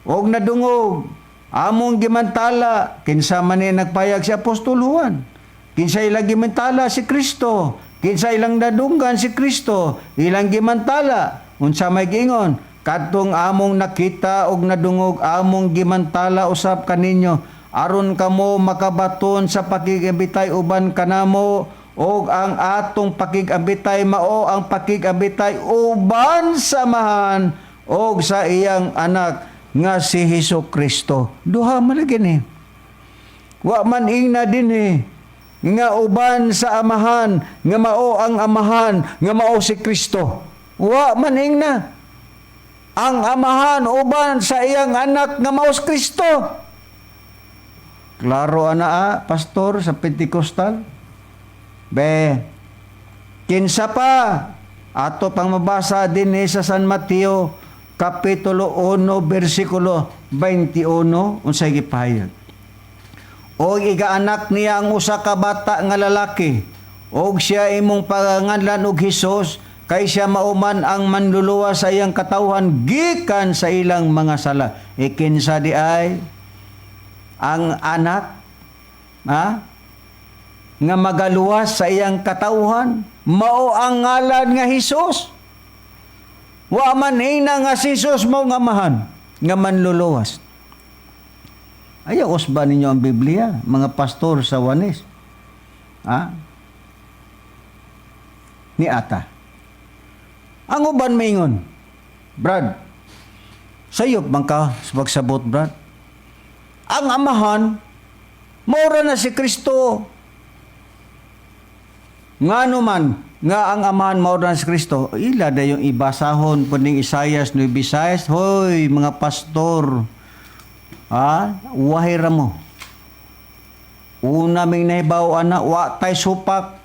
og nadungog. Among gimantala, kinsa man ni nagpayag si Apostol Juan. Kinsa ilang gimantala si Kristo. Kinsa ilang nadunggan si Kristo. Ilang gimantala. Unsa may giingon? Kadtong among nakita og nadungog among gimantala usab kaninyo. Aron kamo makabaton sa pakigambitay uban kanamo. Og ang atong pakigambitay mao ang pakigambitay uban sa amahan og sa iyang anak nga si Jesucristo. Duha man lagi ni. Wa man ingna din nga uban sa amahan, nga mao ang amahan, nga mao si Kristo. Wa man ingna. Ang amahan uban sa iyang anak nga mao si Kristo. Klaro ana pastor sa Pentecostal. Kinsa pa ato pang mabasa din sa San Mateo Kapitulo 1, versikulo 21, unsay gipahayag. Og igaanak niya ang usa ka bata nga lalaki, og siya imong panganlan og Hesus, kay siya mauman ang manluluwa sa iyang katawhan gikan sa ilang mga sala. Ikinsa di ay ang anak, nga magaluwas sa iyang katawhan, mao ang ngalan nga Hesus. Wa man ina nga si Jesus mo nga mahan, nga manluluwas. Ayaw usba ninyo ang Biblia, mga pastor sa Wanes. Ni ata. Ang uban maingon, Brad, sayop man ka sa pagsabot, Brad. Ang amahan, maura na si Kristo. Ngano man, nga ang amahan maura na si Kristo, ila da yung ibasahon puning Isayas 9:6. Hoy, mga pastor, wahira mo. Una ming nahibaw ana, wa tay supak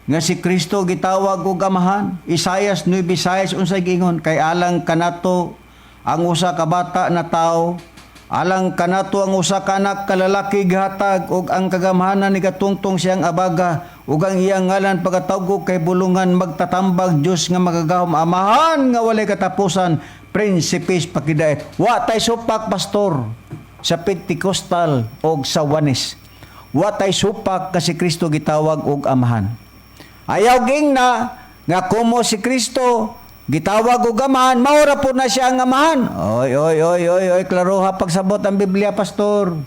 nga si Kristo gitawag og amahan. Isayas 9:6 unsay giingon, kay alang kanato ang usa ka bata na tawo, alang kanato ang usa ka anak kalalaki gihatag, og ang kagamahanan ni katungtong siyang abaga, ug ang iyang ngalan pagkatawgo kay bulungan magtatambag Dios nga magagahom, amahan nga walay katapusan, prinsipes pakidait. Wa tay supak pastor sa Pentecostal og sa Wanes. Wa tay supak kasi Kristo gitawag og amahan. Ayaw ging na nga kumo si Kristo gitawag og amahan, maura po na siya ang amahan. Oy, klaroha pagsabot ang Biblia, pastor.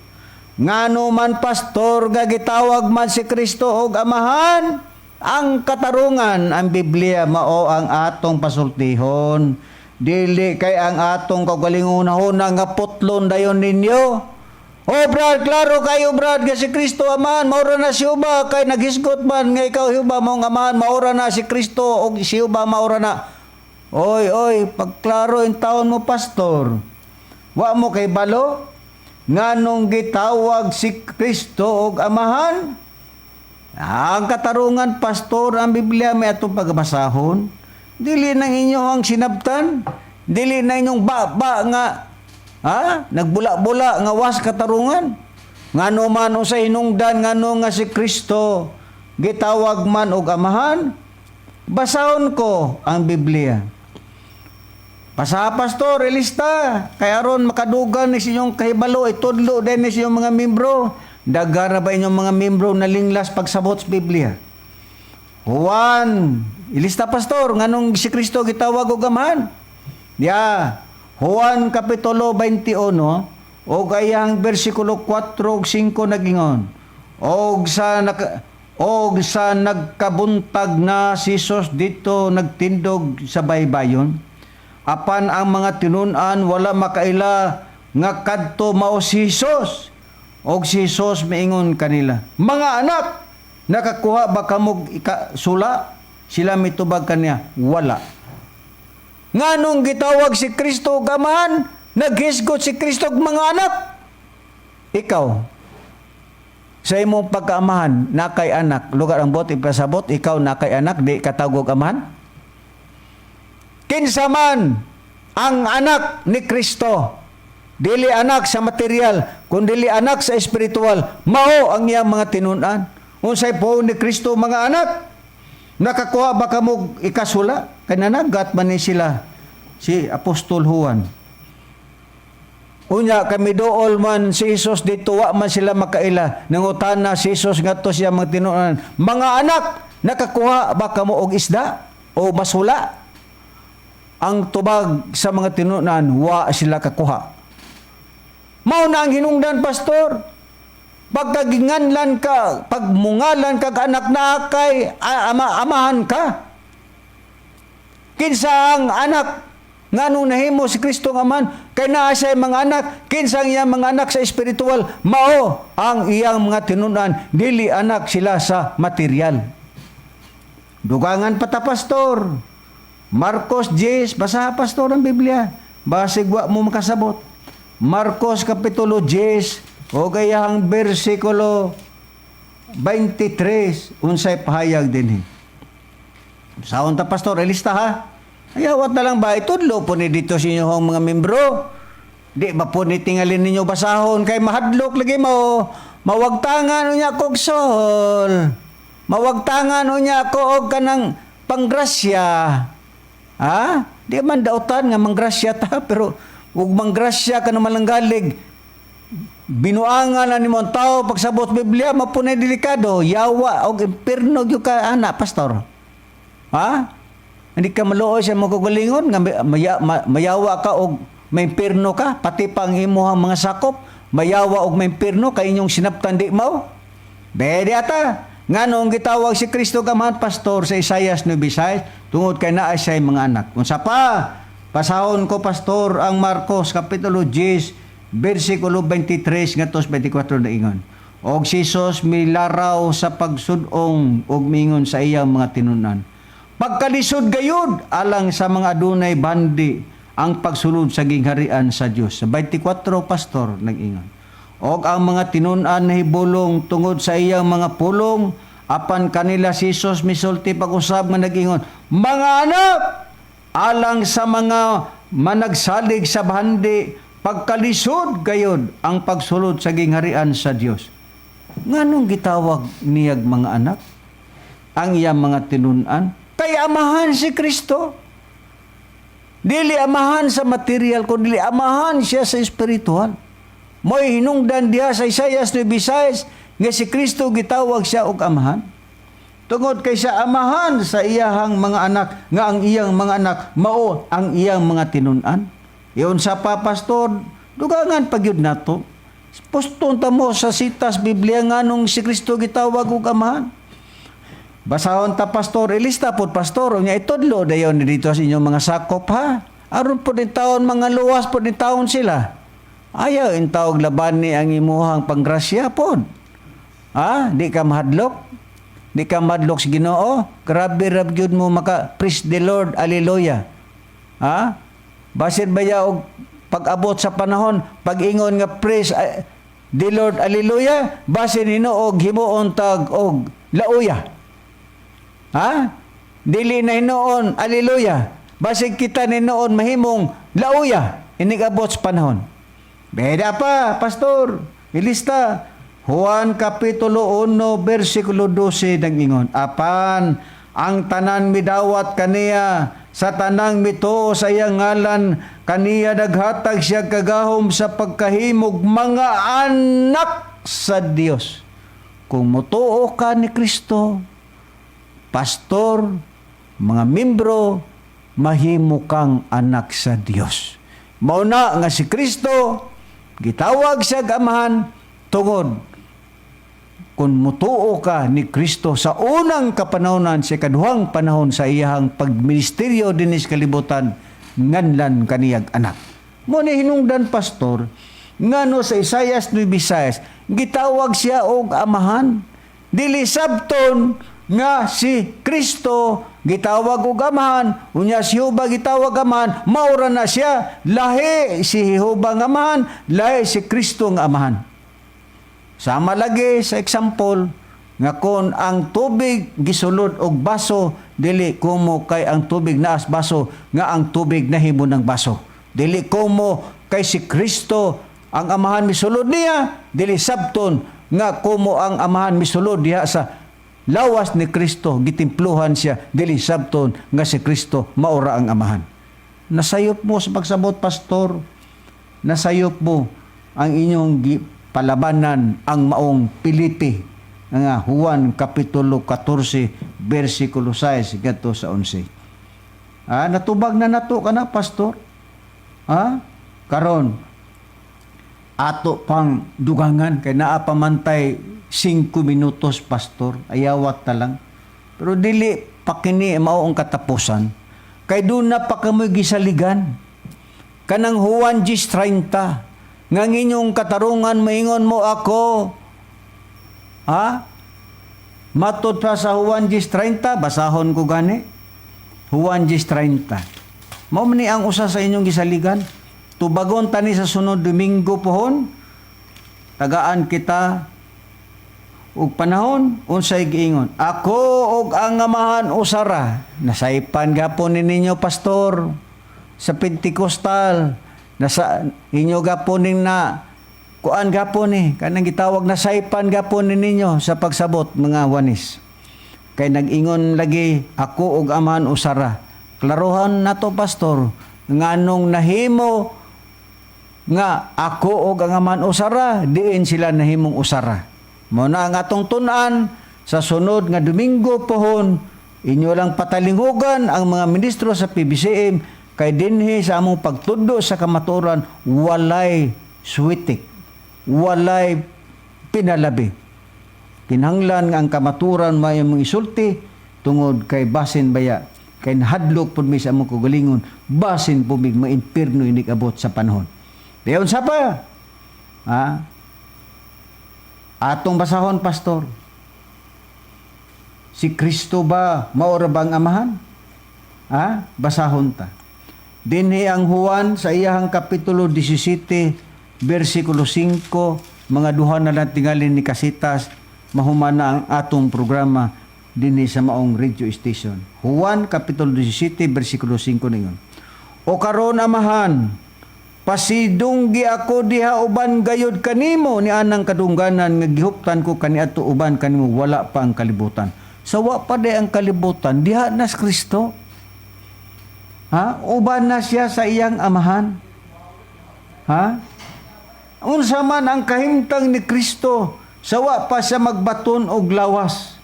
Ngano man pastor nga gitawag man si Kristo og amahan, ang katarungan ang Biblia mao ang atong pasultihon. Dili kay ang atong kagalingon-una nga putlon dayon ninyo. Oh brad, klaro kayo brad nga si Kristo amahan, maura na si Uba, kay naghisgot man nga ikaw Uba mao nga amahan, maura na si Kristo og si Uba maura na. Oy, pagklaro in taon mo, pastor. Wa mo kay balo nganong gitawag si Kristo og amahan? Ang katarungan, pastor, ang Biblia may atong pagbasahon. Dili na inyo ang sinabtan. Dili na inyong ba nga nagbula-bula nga was katarungan. Ngano man o sa hinungdan ngano nga si Kristo gitawag man og amahan. Basahon ko ang Biblia. Basa, pastor, ilista. Kaya aron makadugan ni sinyong kahibalo, itudlo din ni sinyong mga membro. Dagara ba inyong mga membro na linglas pagsabot sa Biblia? Juan, ilista, pastor, nganong si Kristo gitawag og amahan? Juan Kapitulo 21, o gayang versikulo 4 ug 5 nagingon. Og sa nagkabuntag na si Jesus dito nagtindog sa baybayon. Apan ang mga tinun-an wala makaila nga kadto mao si Jesus. Og si Jesus miingon kanila, mga anak, nakakuha ba kamog sula? Sila mitubag kaniya, wala. Nganong gitawag si Kristo og amahan? Naghisgot si Kristo og mga anak. Ikaw, sa imong pagkaamahan, nakay anak, lugar ang bot, ipasabot, ikaw nakay anak, di katawag og amahan? Kinsa man ang anak ni Kristo, dili anak sa material, kundi anak sa espiritual, mao ang iyang mga tinun-an. Unsay po ni Kristo mga anak? Nakakuha ba kamo ikasula? Kananagat man ni sila si Apostol Juan. Unya kami dool man si Jesus dito, wa man sila makaila. Nangutana si Jesus ngadto siya mga tinun-an, mga anak, nakakuha ba kamo og isda o basula? Ang tubag sa mga tinun-an, wa sila kakuha. Mao na ang hinungdan, pastor. Pagkaginganlan ka, pagmungalan ka anak na kay amahan ka. Kinsa ang anak nganong nahimo si Kristo nga man, kay naa siya mga anak, kinsa ang iyang mga anak sa espiritual, mao ang iyang mga tinun-an, dili anak sila sa material. Dugangan pa ta, pastor. Marcos 10, basa, pastor, ang Biblia. Basig wa mo makasabot. Marcos Kapitulo 10, o gayang versikulo 23, unsay pahayag din. Saon ta, pastor, ilista ha? Ayawat na lang ba? Itudlo po ni dito sa inyong mga membro. Di ba po ni tingalin ninyo basahon, kay mahadlok lagi mo. Mawagtangan o niya kog sol. Mawagtangan o niya ko og kanang panggrasya. Ha? Di man dautan nga manggrasya ta, pero ug manggrasya ka naman lang galig. Binuangan na ni mong tao pagsabot Biblia, mapunay delikado. Yawa o impirno yung ka, anak, pastor. Ha? Hindi ka maluoy sa mga kagalingon, nga mayawa ka o may impirno ka, pati pang imuhang mga sakop, mayawa o may impirno, kay inyong sinaptan di mo. Bede ata. Nga noong gitawag si Kristo kamahan, pastor, sa Isaias 9:6, tungod kay naa siya mga anak. Unsa pa? Pasahon ko, pastor, ang Marcos Kapitulo 10, versikulo 23 ngadto 24 na ingon. Og si Jesus milaraw sa pagsudong og mingon sa iyang mga tinunan. Pagkalisod gayud alang sa mga adunay bandi ang pagsulod sa gingharian sa Dios. Sa 24, pastor, nag-ingon. Og ang mga tinunan nahibulong tungod sa iyang mga pulong, apan kanila si Jesus misulti pag-usab nga nag-ingon, mga anak, alang sa mga managsalig sa bandi, pagkalisod gayud ang pagsulod sa gingharian sa Dios. Nganong gitawag niyag mga anak? Ang iyang mga tinunan? Kay amahan si Kristo. Dili amahan sa material, kundi amahan siya sa espiritual. Mo'y hinungdan diha sa Isaias 9:6 nga si Kristo gitawag siya og amahan. Tungod kay siya amahan sa iyahang mga anak, nga ang iyang mga anak mao ang iyang mga tinunan. Iyon sa pa, pastor, dugangan pagyud nato. Poston ta mo sa sitas Biblia nganong si Kristo gitawag og amahan. Basahon ta, pastor, ilista pod, pastor, nya itudlo dayon dito sa inyong mga sakop ha. Aron po din taon mga luwas po din taon sila. Ayaw in tawag laban ni ang imuhang panggrasya pod. Ha? Di ka mahadlok? Di ka mahadlok sa Ginoo? Grabe rab gyud mo maka praise the Lord, hallelujah. Ha? Basin baya og pag-abot sa panahon, pag-ingon nga praise the Lord, hallelujah, basin hinuog himuon tag og lauya. Ha? Dili na hinuon, hallelujah. Basin kita hinuon mahimong lauya inigabot sa panahon. Beda pa, pastor. Ilista. Juan Kapitulo 1, versikulo 12 nag-ingon, apan ang tanan midawat kaniya sa tanang mituo sa iyang ngalan, kaniya naghatag siya kagahom sa pagkahimog mga anak sa Dios. Kung mutuo ka ni Kristo, pastor, mga membro, mahimo kang anak sa Dios. Mauna nga si Kristo, gitawag siya amahan, tungod kung mutuo ka ni Kristo sa unang kapanahonan, sa kaduhang panahon sa iyang pagministeryo dinis kalibutan, nganlan kaniyag anak. Muna hinungdan, pastor, ngano sa Isayas 9:6, gitawag siya og amahan. Dili sabton nga si Kristo gitawag og amahan, unya si Jehova gitawag amahan, maura na siya, lahi si Jehova nga amahan, lahi si Kristo nga amahan. Sama lagi sa example nga kon ang tubig gisulod og baso, dili kumo kay ang tubig naas baso nga ang tubig nahimo ng baso. Dili kumo kay si Kristo ang amahan misulod niya, dili sabton nga kumo ang amahan misulod diha sa lawas ni Kristo, gitimpluhan siya, dili sabton nga si Kristo maura ang amahan. Nasayop mo sa pagsabot, pastor. Nasayop mo ang inyong palabanan ang maong Pilipi nga Juan Kapitulo 14 versikulo 6 gadto sa 11. Natubag na nato ka na, pastor. Karon ato pang dugangan kay naa pamantay 5 minutos, pastor. Ayawat ta lang. Pero dili pa kini mao ang katapusan. Kay doon na pa kamoy gisaligan. Kanang Juan 10:30 nga inyong katarungan maingon mo ako. Matod pa sa Juan 10:30, basahon ko gani. Juan 10:30. Mao man ni ang usa sa inyong gisaligan. Tubagon tani sa sunod Domingo pohon. Tagaan kita ug panahon unsay giingon. Ako og ang amahan usara. Nasaipan gapon ninyo, pastor, sa Pentecostal. Nasa inyo gapon ning na kuan gapon ni kanang gitawag na saipan gapon ninyo sa pagsabot mga wanis. Kay nag-ingon lagi ako og amahan usara. Klarohan nato, pastor, nganong nahimo nga ako og ang amahan usara, diin sila nahimong usara. Mao na ang atong tun-an sa sunod nga Domingo pohon, inyo lang patalingugan ang mga ministro sa PBCM. Kay dinhi sa among pagtudlo sa kamatuoran, walay switik, walay pinalabi. Kinahanglan nga ang kamatuoran may mong isulti tungod kay basin baya, kay nahadlok pud mi sa among kagalingon, basin pud mig mainperno inig abot sa panahon. Dayon sa pa? Atong basahon, pastor. Si Kristo ba maura bang amahan? Basahon ta. Dinhi ang Juan sa iyahang Kapitulo 17, versikulo 5, mga duha na lang tingalin ni Kasitas, mahumana ang atong programa dinhi sa maong radio station. Juan Kapitulo 17, versikulo 5 ningon. O karon amahan, pasidunggi ako diha uban gayod kanimo ni anang kadungganan nga gihuptan ko kaniadto uban kanimo wala pa ang kalibutan. Sawa pa di ang kalibutan, diha nas Kristo. Uban na siya sa iyang amahan. Unsa man ang kahimtang ni Kristo, sawa pa siya magbaton og lawas.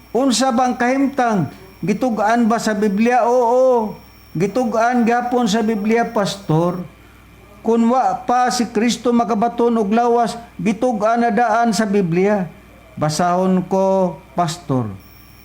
Unsa bang kahimtang? Gitugaan ba sa Biblia? Oo. Gitugaan gapon sa Biblia, pastor. Kung wa pa si Kristo makabaton og lawas, gitugaan na daan sa Biblia. Basahon ko, pastor.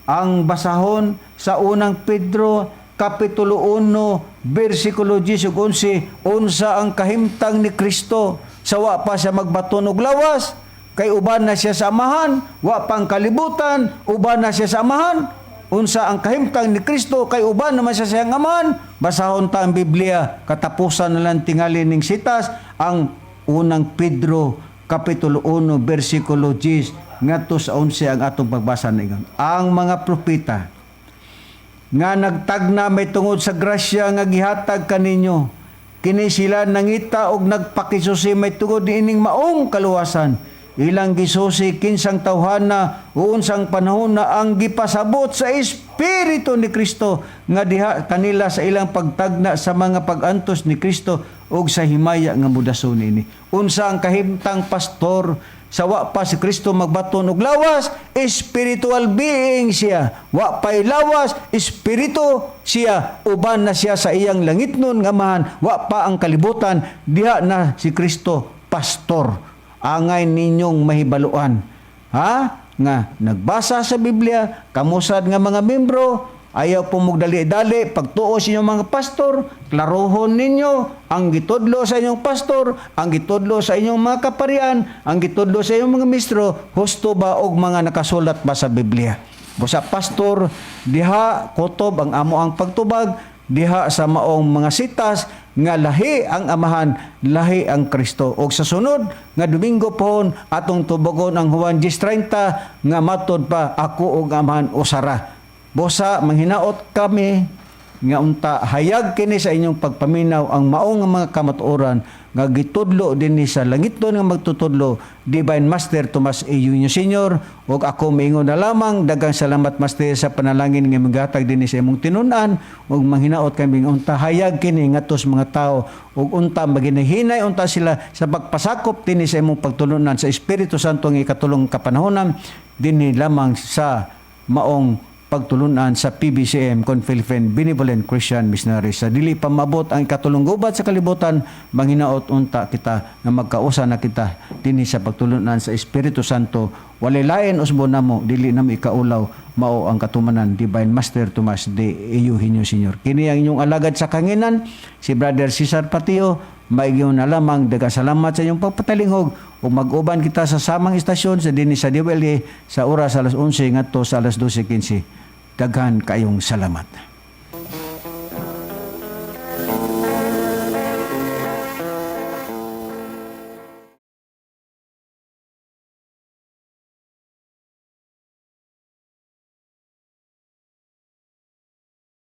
Ang basahon sa unang Pedro Kapitulo 1, versikulo 10 ug 11, unsa ang kahimtang ni Kristo, sawa pa siya magbaton og lawas, kay uban na siya sa amahan, wa pang kalibutan, uban na siya sa amahan. unsa ang kahimtang ni Kristo kay uban naman sa siyang amahan. Basahon ta ang Biblia, katapusan na lang tingali ning sitas ang unang Pedro kapitulo 1 bersikulo 10 ngadto sa 11 ang atong pagbasa ningon. Ang mga propeta nga nagtagna may tungod sa grasya nga gihatag kaninyo, kini sila nangita og nagpakisusi may tungod ining maong kaluwasan. Ilang gisusi kinsang tawhana o unsang panahon na ang gipasabot sa Espiritu ni Kristo nga diha kanila sa ilang pagtagna sa mga pagantos ni Kristo og sa himaya nga mudason ini. Unsa ang kahimtang pastor sa wa pa si Kristo magbaton og lawas, spiritual being siya. Wa pay lawas, espiritu siya. Uban na siya sa iyang langitnon nga amahan. Wa pa ang kalibutan, diha na si Kristo pastor. Angay ninyong mahibaluan. Ha? Nga nagbasa sa Biblia, kamusad nga mga membro, ayaw po magdali-dali, pagtuo sa inyong mga pastor, klarohon ninyo ang gitudlo sa inyong pastor, ang gitudlo sa inyong mga kaparian, ang gitudlo sa inyong mga ministro, husto ba og mga nakasulat ba sa Biblia? Busa pastor, diha kutob ang amo ang pagtubag, diha sa maong mga sitas, nga lahi ang amahan, lahi ang Kristo. O sa sunod, nga Domingo pohon, atong tubogon ang Juan 10:30, nga matod pa, ako og amahan usara. Bosa, manghinaot kami, nga unta, hayag kini sa inyong pagpaminaw ang maong mga kamatuoran, nga gitudlo din ni sa langiton nga magtutudlo, Divine Master Tomas A. Jr. Sr. ug ako maingon na lamang, dagang salamat Master sa panalangin nga maghatag din ni sa imong tinunan, ug manghinaot kami nga unta, hayag kini ngadto sa mga tao, ug unta maginahinay unta sila sa pagpasakop din ni sa imong pagtulunan sa Espiritu Santo nga ikatulong kapanahonan, dinhi lamang sa maong pagtulunan sa PBCM, Confilifen Benevolent Christian Missionary. Sa dili pa mabot ang ikatulong gubat sa kalibutan, manghinaot unta kita na magkausa na kita dinhi sa pagtulunan sa Espiritu Santo. Walay lain usbon namo, dili namo ikaulaw, mao ang katumanan Divine Master Tomas de Eugenio Sr. Kini ang inyong alagad sa kanginan, si Brother Cesar Patio. Maigyon na lamang, daghang salamat sa inyong pagpatalingog ug mag-uban kita sa samang istasyon sa dinhi sa DWL sa oras alas 11 ngadto sa alas 12:15. Daghan kayong salamat.